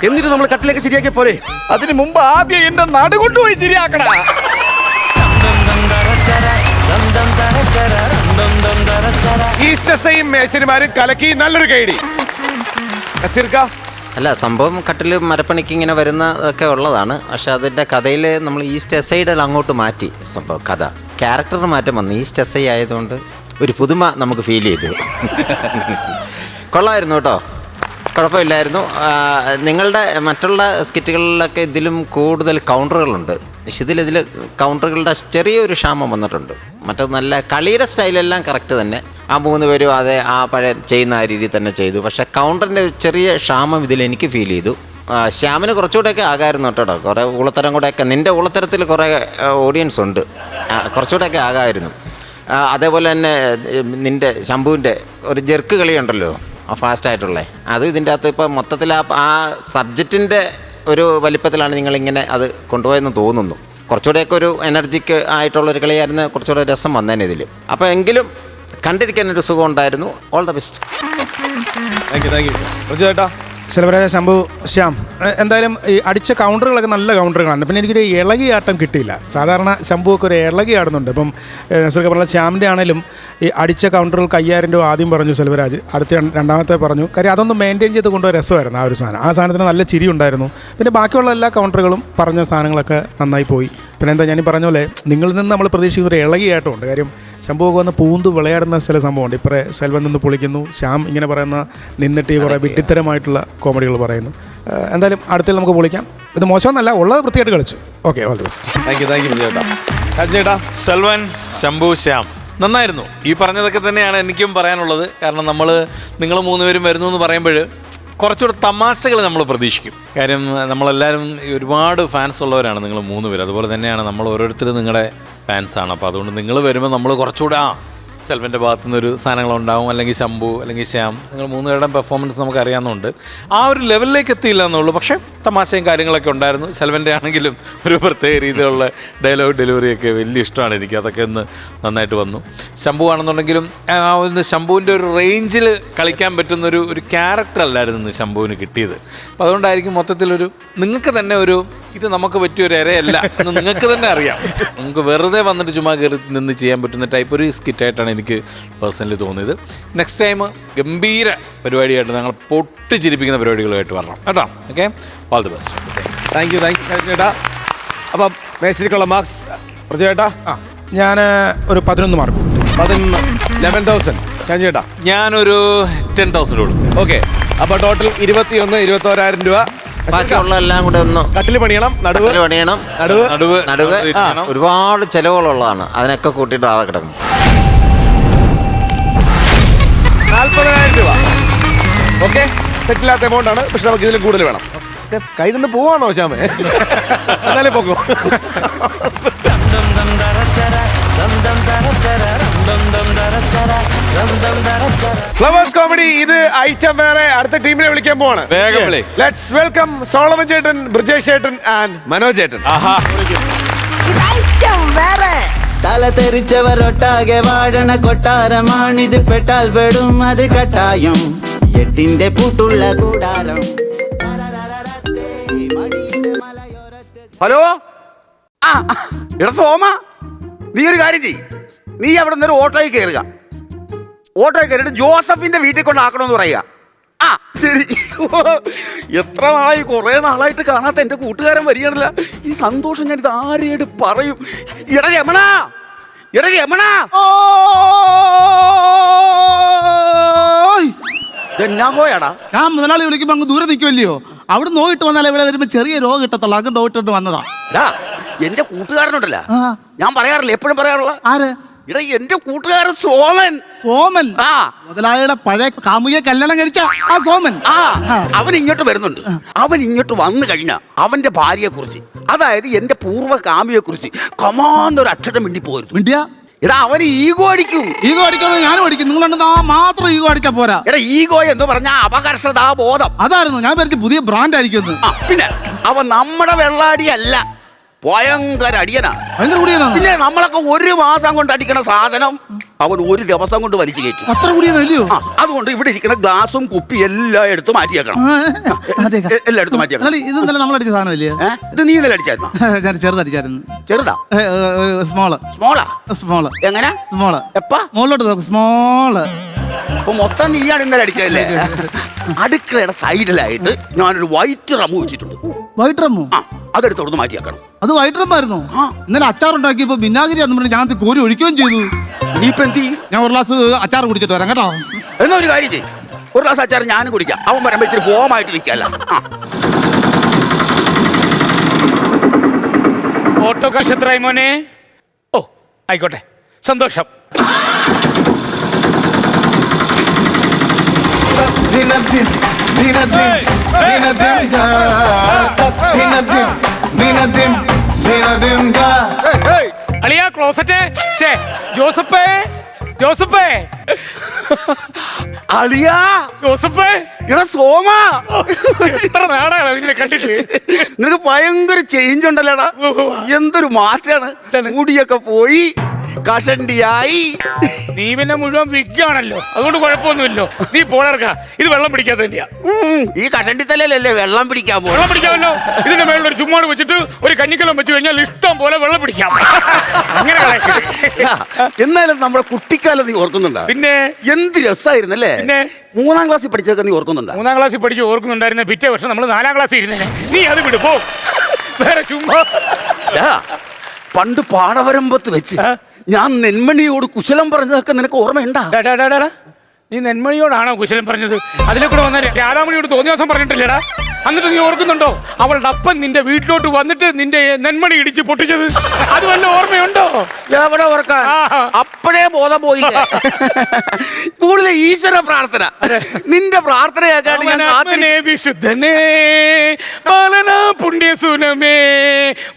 എന്നിട്ട് നമ്മൾ കട്ടിലേക്ക് ശരിയാക്കിയ പോരെ? അതിന് മുമ്പ് ആദ്യം എന്റെ നാട് കൊണ്ടുപോയി ശരിയാക്കണ. ഈസ്റ്റ് എസ് ഐയും മേശരിമാരും കലക്കി. നല്ലൊരു കൈഡി. അല്ല, സംഭവം കട്ടിൽ മരപ്പണിക്ക് ഇങ്ങനെ വരുന്നതൊക്കെ ഉള്ളതാണ്. പക്ഷെ അതിൻ്റെ കഥയിൽ നമ്മൾ ഈസ്റ്റ് എസ് ഐയുടെ അങ്ങോട്ട് മാറ്റി. സംഭവം കഥ ക്യാരക്ടറിന് മാറ്റം വന്നു. ഈസ്റ്റ് എസ് ഐ ആയതുകൊണ്ട് ഒരു പുതുമ നമുക്ക് ഫീൽ ചെയ്തു. കൊള്ളായിരുന്നു കേട്ടോ, കുഴപ്പമില്ലായിരുന്നു. നിങ്ങളുടെ മറ്റുള്ള സ്കിറ്റുകളിലൊക്കെ ഇതിലും കൂടുതൽ കൗണ്ടറുകളുണ്ട്. പക്ഷെ ഇതിൽ കൗണ്ടറുകളുടെ ചെറിയൊരു ക്ഷാമം വന്നിട്ടുണ്ട്. മറ്റത് നല്ല കളിയുടെ സ്റ്റൈലെല്ലാം കറക്റ്റ് തന്നെ. ആ 3 പേരും അതേ ആ പഴയ ചെയ്യുന്ന ആ രീതിയിൽ തന്നെ ചെയ്തു. പക്ഷേ കൗണ്ടറിൻ്റെ ചെറിയ ക്ഷാമം ഇതിൽ എനിക്ക് ഫീൽ ചെയ്തു. ശ്യാമിന് കുറച്ചുകൂടെയൊക്കെ ആകാമായിരുന്നു കേട്ടോ. കുറേ ഊളത്തരം കൂടെയൊക്കെ, നിൻ്റെ ഊളത്തരത്തിൽ കുറേ ഓഡിയൻസ് ഉണ്ട്, കുറച്ചുകൂടെയൊക്കെ ആകാമായിരുന്നു. അതേപോലെ തന്നെ നിൻ്റെ ശംഭുവിൻ്റെ ഒരു ജെർക്ക് കളിയുണ്ടല്ലോ, ഫാസ്റ്റായിട്ടുള്ള അത് ഇതിൻ്റെ അകത്ത് ഇപ്പോൾ മൊത്തത്തിൽ ആ സബ്ജക്റ്റിൻ്റെ ഒരു വലിപ്പത്തിലാണ് നിങ്ങളിങ്ങനെ അത് കൊണ്ടുപോയെന്ന് തോന്നുന്നു. കുറച്ചുകൂടെയൊക്കെ ഒരു എനർജിക്ക് ആയിട്ടുള്ളൊരു കളിയായിരുന്നു, കുറച്ചുകൂടെ രസം വന്നേനെ ഇതിൽ. അപ്പോൾ എങ്കിലും കണ്ടിരിക്കാനൊരു സുഖം ഉണ്ടായിരുന്നു. All the best. Thank U ചേട്ടാ. സെൽവരാജ, ശംഭു, ശ്യാം, എന്തായാലും ഈ അടിച്ച കൗണ്ടറുകളൊക്കെ നല്ല കൗണ്ടറുകളാണ്. പിന്നെ എനിക്കൊരു ഇളകിയാട്ടം കിട്ടിയില്ല. സാധാരണ ശംഭുവൊക്കെ ഒരു ഇളകി ആടുന്നുണ്ട്. ഇപ്പം നസീർക്ക് പറഞ്ഞ ശ്യാമിൻ്റെ ആണെങ്കിലും ഈ അടിച്ച കൗണ്ടറുകൾക്ക് 5000 രൂപ ആദ്യം പറഞ്ഞു സെൽവരാജ്, അടുത്ത രണ്ടാമത്തെ പറഞ്ഞു. കാര്യം അതൊന്ന് മെയിൻറ്റെയിൻ ചെയ്ത് കൊണ്ടുപോയി രസമായിരുന്നു ആ ഒരു സാധനം. ആ സാധനത്തിന് നല്ല ചിരി ഉണ്ടായിരുന്നു. പിന്നെ ബാക്കിയുള്ള എല്ലാ കൗണ്ടറുകളും പറഞ്ഞ സാധനങ്ങളൊക്കെ നന്നായി പോയി. പിന്നെ എന്താ ഞാൻ പറഞ്ഞ പോലെ നിങ്ങളിൽ നിന്ന് നമ്മൾ പ്രതീക്ഷിക്കുന്ന ഒരു ഇളകിയാട്ടമുണ്ട്. കാര്യം ശംഭുവൊക്കെ വന്ന് പൂന്ത് വിളയാടുന്ന ചില സംഭവമുണ്ട്. ഇപ്പറേ സെൽവൻ നിന്ന് പൊളിക്കുന്നു, ശ്യാം ഇങ്ങനെ പറയുന്ന നിന്നിട്ട് കുറേ വിഡ്ഢിത്തരമായിട്ടുള്ള കോമഡികൾ പറയുന്നു. എന്തായാലും അടുത്തിൽ നമുക്ക് പൊളിക്കാം. ഇത് മോശമെന്നല്ല, ഉള്ളത് വൃത്തിയായിട്ട് കളിച്ചു. Okay, all the best. Thank U ചേട്ടാ. സെൽവൻ, ശംഭു, ശ്യാം നന്നായിരുന്നു. ഈ പറഞ്ഞതൊക്കെ തന്നെയാണ് എനിക്കും പറയാനുള്ളത്. കാരണം നിങ്ങൾ 3 പേരും വരുന്നു എന്ന് പറയുമ്പോൾ കുറച്ചുകൂടെ തമാശകൾ നമ്മൾ പ്രതീക്ഷിക്കും. കാര്യം നമ്മളെല്ലാവരും ഒരുപാട് ഫാൻസ് ഉള്ളവരാണ് നിങ്ങൾ 3 പേര്. അതുപോലെ തന്നെയാണ് നമ്മൾ ഓരോരുത്തരും നിങ്ങളുടെ ഫാൻസാണ്. അപ്പോൾ അതുകൊണ്ട് നിങ്ങൾ വരുമ്പോൾ നമ്മൾ കുറച്ചുകൂടെ സെൽവൻ്റെ ഭാഗത്തു നിന്നൊരു സാധനങ്ങളുണ്ടാവും, അല്ലെങ്കിൽ ശംഭു, അല്ലെങ്കിൽ ശ്യാം, നിങ്ങൾ 3 പേരുടെയും പെർഫോമൻസ് നമുക്ക് അറിയാവുന്നതുകൊണ്ട് ആ ഒരു ലെവലിലേക്ക് എത്തിയില്ല എന്നുള്ളൂ. പക്ഷേ തമാശയും കാര്യങ്ങളൊക്കെ ഉണ്ടായിരുന്നു. സെൽവൻ്റെ ആണെങ്കിലും ഒരു പ്രത്യേക രീതിയിലുള്ള ഡയലോഗ് ഡെലിവറിയൊക്കെ വലിയ ഇഷ്ടമാണ് എനിക്ക്. അതൊക്കെ ഒന്ന് നന്നായിട്ട് വന്നു. ശംഭു ആണെന്നുണ്ടെങ്കിലും ഒന്ന് ശംഭുവിൻ്റെ ഒരു റേഞ്ചിൽ കളിക്കാൻ പറ്റുന്നൊരു ക്യാരക്ടർ അല്ലായിരുന്നു ശംഭുവിന് കിട്ടിയത്. അപ്പോൾ അതുകൊണ്ടായിരിക്കും മൊത്തത്തിലൊരു നിങ്ങൾക്ക് തന്നെ ഒരു ഇത് നമുക്ക് പറ്റിയൊരു ഇരയല്ല എന്ന് നിങ്ങൾക്ക് തന്നെ അറിയാം. നമുക്ക് വെറുതെ വന്നിട്ട് ചുമ്മാ കയറി നിന്ന് ചെയ്യാൻ പറ്റുന്ന ടൈപ്പ് ഒരു സ്കിറ്റായിട്ടാണ് എനിക്ക് പേഴ്സണലി തോന്നിയത്. നെക്സ്റ്റ് ടൈം ഗംഭീര പരിപാടിയായിട്ട് ഞങ്ങൾ പൊട്ടിച്ചിരിപ്പിക്കുന്ന പരിപാടികളുമായിട്ട് വരണം കേട്ടോ. Okay, all the best. Thank U ചേട്ടാ. അപ്പം മേശരിക്കുള്ള മാർക്സ് ചേട്ടാ? ഞാൻ ഒരു 11 മാർക്ക് കൊടുത്തു. 11,000. ചേട്ടാ? ഞാനൊരു 10,000 കൊടുക്കും. ഓക്കെ, അപ്പോൾ ടോട്ടൽ 21,000 രൂപ. ബാക്കിയുള്ള എല്ലാം കൂടെ ഒന്ന് കട്ടിൽ പണിയണം, നടുവ് പണിയണം, നടുവ് ഒരുപാട് ചെലവുകളുള്ളതാണ്. അതിനൊക്കെ കൂട്ടിയിട്ട് ആളെ കിടക്കും. 40,000 രൂപ. ഓക്കെ, തെറ്റില്ലാത്ത എമൗണ്ട് ആണ്. പക്ഷെ നമുക്ക് ഇതിലും കൂടുതൽ വേണം. കൈ നിന്ന് പോവാണോ ശ്യാമേ? എന്നാലേ പോക്കോ. ഫ്ലവേഴ്സ് കോമഡി ഇത് ഐറ്റം വേറെ. അടുത്ത ടീമിനെ വിളിക്കാൻ പോവാണ്. വേഗം വിളി. ലെറ്റ്സ് വെൽക്കം സോളമൻ ചേട്ടൻ, ബ്രിജേഷ് ചേട്ടൻ ആൻഡ് മനോജ് ചേട്ടൻ. ആഹാ. ഇത് ഐറ്റം വേറെ. തല തെറിച്ചവരൊട്ടാകെ വാഴണ കൊട്ടാരമാണിത്. പെട്ടാൽ പെടും അത് കട്ടായം. എട്ടിന്റെ പൂട്ടുള്ള കൂടാരം. ഹലോ, ആ എടാ സോമ, നീ ഒരു കാര്യം ചെയ്യ്. നീ അവിടെ നിന്ന് ഒരു ഓട്ടോയിൽ കയറുക. ഓട്ടോയിൽ കയറിയിട്ട് ജോസഫിന്റെ വീട്ടിൽ കൊണ്ടാക്കണമെന്ന് പറയുക. ആ ശരി. എത്ര നാളായി, കുറെ നാളായിട്ട് കാണാത്ത എന്റെ കൂട്ടുകാരൻ വരികയാണല്ല. ഈ സന്തോഷം ഞാൻ ഇത് ആരെയോട് പറയും? എടാ രമണ, എടാ രമണ, എന്നാ പോയാടാ? ഞാൻ മുതലാളി വിളിക്കുമ്പോ അങ്ങ് ദൂരെ നിൽക്കുമല്ലയോ, അവിടെ നോക്കിട്ട് വന്നാൽ ഇവിടെ വരുമ്പോ ചെറിയ രോഗം കിട്ടത്തുള്ളൂ. അങ്ങ് നോക്കിട്ട് വന്നതാ. എന്റെ കൂട്ടുകാരനുണ്ടല്ല, ആ. ഞാൻ പറയാറില്ല, എപ്പോഴും പറയാറുള്ള ആര്? എടാ എന്റെ കൂട്ടുകാരൻ സോമൻ. സോമൻ? ആ മുതലാളിയുടെ പഴയ കാമുകിയെ കല്യാണം കഴിച്ച ആ സോമൻ. ആ അവൻ ഇങ്ങോട്ട് വരുന്നുണ്ട്. അവൻ ഇങ്ങോട്ട് വന്നു കഴിഞ്ഞ അവന്റെ ഭാര്യയെ കുറിച്ച്, അതായത് എന്റെ പൂർവ്വ കാമിയെ കുറിച്ച് കമാന്നൊരു അക്ഷരം മിണ്ടി പോയിരുന്നു. മിണ്ടിയ എടാ അവന് ഈഗോ അടിക്കും. ഈഗോ അടിക്കാതെ ഞാനും അടിക്കും. നിങ്ങളുണ്ടെന്ന് ആ മാത്രം ഈഗോ അടിക്കാൻ പോരാ. എടാ ഈഗോ എന്ന് പറഞ്ഞ അപകർഷതാ ബോധം. അതായിരുന്നു ഞാൻ വിചാരിച്ചു പുതിയ ബ്രാൻഡ് ആയിരിക്കും. ആ പിന്നെ അവൻ നമ്മുടെ വെള്ളാടിയല്ല, ഭയങ്കര അടിയനാ. ഭയങ്കര കൂടിയാണ്. പിന്നെ നമ്മളൊക്കെ ഒരു മാസം കൊണ്ട് അടിക്കണ സാധനം അവൻ ഒരു ദിവസം കൊണ്ട് വലിച്ചു കയറ്റും. അത്ര കൂടിയാണല്ലോ. ആ അതുകൊണ്ട് ഇവിടെ ഇരിക്കുന്ന ഗ്ലാസും കുപ്പി എല്ലാം എടുത്ത് മാറ്റിയേക്കണം. എല്ലാം എടുത്ത് മാറ്റിയേക്കണം. ഇത് ഇന്നലെ നമ്മൾ അടിച്ച സാധനമല്ലേ? ഇത് നീ ഇന്നലെ അടിച്ചായിരുന്നോ? ഞാൻ ചെറുതടിച്ചായിരുന്നു. ചെറുതാ? സ്മോള്. സ്മോളാ? സ്മോള്. എങ്ങനെ സ്മോള്? എപ്പാ മുകളിലോട്ട് നോക്ക്. സ്മോള്. അപ്പൊ മൊത്തം നീയാണ് ഇന്നലെ അടിച്ചതല്ലേ? അടുക്കളയുടെ സൈഡിലായിട്ട് ഞാനൊരു വൈറ്റ് റമ്മ് വെച്ചിട്ടുണ്ട്. വൈറ്റ് റമ്മോ? ആ അതെടുത്ത് അവിടുന്ന് മാറ്റിയേക്കണം. അത് വൈറ്റ് റമ്മായിരുന്നു. ഇന്നലെ അച്ചാറുണ്ടാക്കിയപ്പോ വിനാഗിരി എന്ന് പറഞ്ഞ് ഞാൻ കോരി ഒഴിക്കുകയും ചെയ്തു. നീയിപ്പോ എന്ത് ചെയ്യും? ഞാൻ ഒരു ഗ്ലാസ് അച്ചാർ കുടിച്ചിട്ട് വരാം കേട്ടോ. എന്നാ ഒരു കാര്യം ചെയ്യും, ഒരു ഗ്ലാസ് അച്ചാർ ഞാനും കുടിക്കാം. അവൻ വരുമ്പോ ഇച്ചിരി ഫോമായിട്ട് നിൽക്കല്ല. ഓട്ടോ കാശ് എത്രയായി മോനെ? ഓ ആയിക്കോട്ടെ, സന്തോഷം. അളിയാ ക്ലോസറ്റ്. ജോസഫേ, ജോസഫേ, അളിയാ, ജോസഫേ. എടാ സോമ, എത്ര നാടാണ് ഇതിനെ കണ്ടിട്ട്. നിനക്ക് ഭയങ്കര ചേഞ്ച് ഉണ്ടല്ലോടാ. എന്തൊരു മാറ്റാണ്. മുടിയൊക്കെ പോയി, കഷണ്ടിയായി. നീ പിന്നെ മുഴുവൻ വിഗ്ഗാണല്ലോ, അതുകൊണ്ട് കുഴപ്പമൊന്നുമില്ലോ. നീ പോളർക്ക, ഇത് വെള്ളം പിടിക്കാത്ത തന്നെയാ. ഈ കഷണ്ടിത്തലല്ലേ വെള്ളം പിടിക്കാൻ പോകും. വെള്ളം പിടിക്കാമല്ലോ. ഇതിന്റെ മേളിൽ ഒരു ചുമ്മാട് വെച്ചിട്ട് ഒരു കഞ്ഞിക്കലം വെച്ച് കഴിഞ്ഞാൽ ഇഷ്ടം പോലെ വെള്ളം പിടിക്കാം. അങ്ങനെ എന്നാലും നമ്മുടെ കുട്ടിക്കാലം നീ ഓർക്കുന്നുണ്ടോ? പിന്നെ എന്ത് രസമായിരുന്നല്ലേ. പിന്നെ 3ാം ക്ലാസ്സിൽ പഠിച്ചൊക്കെ നീ ഓർക്കുന്നുണ്ടോ? 3ാം ക്ലാസ്സിൽ പഠിച്ച് ഓർക്കുന്നുണ്ടായിരുന്ന. പിറ്റേ വർഷം നമ്മൾ 4ാം ക്ലാസ്സിൽ ഇരുന്നേ. നീ അത് വിടുപോ. വേറെ ചുമ്മാ പണ്ട് പാടവരമ്പത്ത് വെച്ച് ഞാൻ നെന്മണിയോട് കുശലം പറഞ്ഞതൊക്കെ നിനക്ക് ഓർമ്മയുണ്ടാ? നീ നെന്മണിയോടാണോ കുശലം പറഞ്ഞത്? അതിലെ കൂടെ വന്ന രാധാമണിയോട് തോന്നിയ ദിവസം പറഞ്ഞിട്ടില്ലടാ. എന്നിട്ട് നീ ഓർക്കുന്നുണ്ടോ അവളുടെ അപ്പൻ നിന്റെ വീട്ടിലോട്ട് വന്നിട്ട് നിന്റെ നെന്മണി ഇടിച്ച് പൊട്ടിച്ചത്? അത് വല്ല ഓർമ്മയുണ്ടോ? എവിടെ ഓർക്കാൻ? അപ്പോഴേ ബോധം പോയില്ല. കൂടുതൽ ഈശ്വര പ്രാർത്ഥന. നിന്റെ പ്രാർത്ഥനയാക്കാണ്ട് വിശുദ്ധനേ മാലനാ പുണ്യസൂനമേ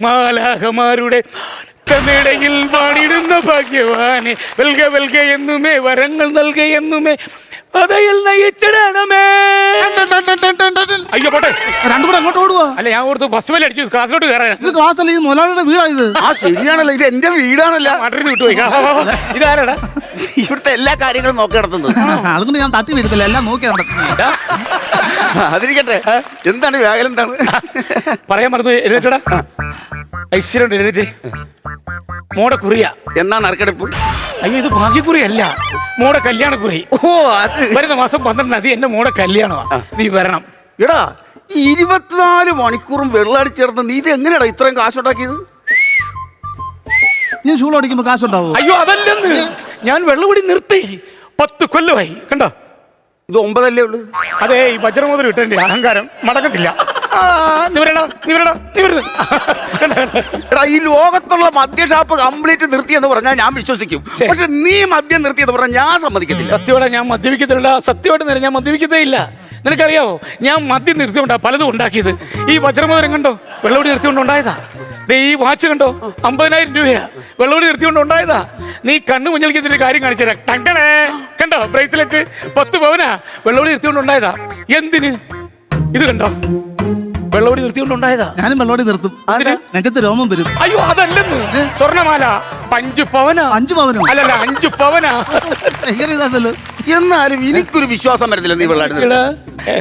മാലാഹമാരുടെ മേടയിൽ വാണിടുന്ന ഭാഗ്യവാനെ വെൽക വെൽക എന്നുമേ വരങ്ങൾ നൽക എന്നുമേ പതയിൽ നയിച്ചിടണമേ. അയ്യോ പോട്ടെ, രണ്ടും കൂടെ അങ്ങോട്ട് ഓടുവാ. അല്ല ഞാൻ ഓർത്ത് ബസ് വല്ല അടിച്ചു ക്ലാസ്സിലോട്ട് കയറാൻ. ഇത് ക്ലാസ് അല്ല, ഇത് മുതലാളിയുടെ വീടാ ഇത്. ആ ശരിയാണല്ലോ, ഇത് എന്റെ വീടാണല്ലോ. മാട്ടിന് വിട്ടുപോയി. ഇതാരടാ? ഇവിടുത്തെ എല്ലാ കാര്യങ്ങളും നോക്കി നടത്തുന്നത്. അതുകൊണ്ട് ഞാൻ തട്ടി വീഴത്തില്ല, എല്ലാം നോക്കി നടത്തുന്നു. അതിരിക്കട്ടെ, എന്താണ് വേഗം? എന്താണ് പറയാൻ മറന്നു. എഴുന്നേറ്റടാ. ഐശ്വര്യം എഴുന്നേറ്റ്. മോടെ കുറിയ. എന്നാ നറുക്കെടുപ്പ്? അയ്യോ ഇത് ഭാഗ്യക്കുറിയല്ല, മോടെ കല്യാണക്കുറി. ഓ അത് വരുന്ന മാസം 12-ാം തീയതി എന്റെ മോടെ കല്യാണമാ. നീ വരണം. എടാ 24 മണിക്കൂറും വെള്ളടിച്ചേർന്ന് നീ ഇത് എങ്ങനെയാടാ ഇത്രയും കാശുണ്ടാക്കിയത്? ഞാൻ ഷൂൾ അടിക്കുമ്പോ കാശുണ്ടാവോ? അയ്യോ അതല്ലെന്ന്, ഞാൻ വെള്ളപൊടി നിർത്തി 10 കൊല്ലമായി. കണ്ടോ, ഇത് 9 അല്ലേ ഉള്ളു. അതെ ഈ വജ്രമോതിരം ഇട്ടെന്റെ അഹങ്കാരം മടക്കത്തില്ല. എടാ ഈ ലോകത്തുള്ള മദ്യഷാപ്പ് കംപ്ലീറ്റ് നിർത്തിയെന്ന് പറഞ്ഞാൽ ഞാൻ വിശ്വസിക്കും. പക്ഷെ നീ മദ്യം നിർത്തിയെന്ന് പറഞ്ഞാൽ ഞാൻ സമ്മതിക്കത്തില്ല. സത്യമായിട്ട് ഞാൻ മദ്യപിക്കത്തില്ല. സത്യമായിട്ട് ഞാൻ മദ്യപിക്കത്തേ ഇല്ല. നിനക്കറിയാവോ, ഞാൻ മദ്യം നിർത്തിക്കൊണ്ടാ പലതും ഉണ്ടാക്കിയത്. ഈ വജ്രമോതിരം കണ്ടോ, വെള്ളപൊടി നിർത്തിക്കൊണ്ട് ഉണ്ടായതാ. ദേ ഈ വാച്ച് കണ്ടോ, 50,000 രൂപയാ. വെള്ളോടി നിർത്തിക്കൊണ്ട് ഉണ്ടായതാ. നീ കണ്ണു മുഞ്ഞളിക്കുന്ന ഒരു കാര്യം കാണിച്ചു തരാം. ടങ്കടേ, കണ്ടോ ബ്രേസ്ലെറ്റ്, 10 പവനാ. വെള്ളോടി നിർത്തിക്കൊണ്ട് ഉണ്ടായതാ. എന്തിന്? ഇത് കണ്ടോ, വെള്ളോടി നിർത്തിക്കൊണ്ട് ഉണ്ടായതാ. ഞാനും വെള്ളോടി നിർത്തും. നെഞ്ചത്ത് രോമം വരും. അയ്യോ അതല്ലെന്ന്, സ്വർണ്ണമാല 5 പവനാ. 5 പവനോ? അല്ലല്ല 5 പവനാ. ഭയങ്കര ഇതാണല്ലോ. എന്നാലും എനിക്കൊരു വിശ്വാസം വരുന്നില്ല നീ വെള്ളം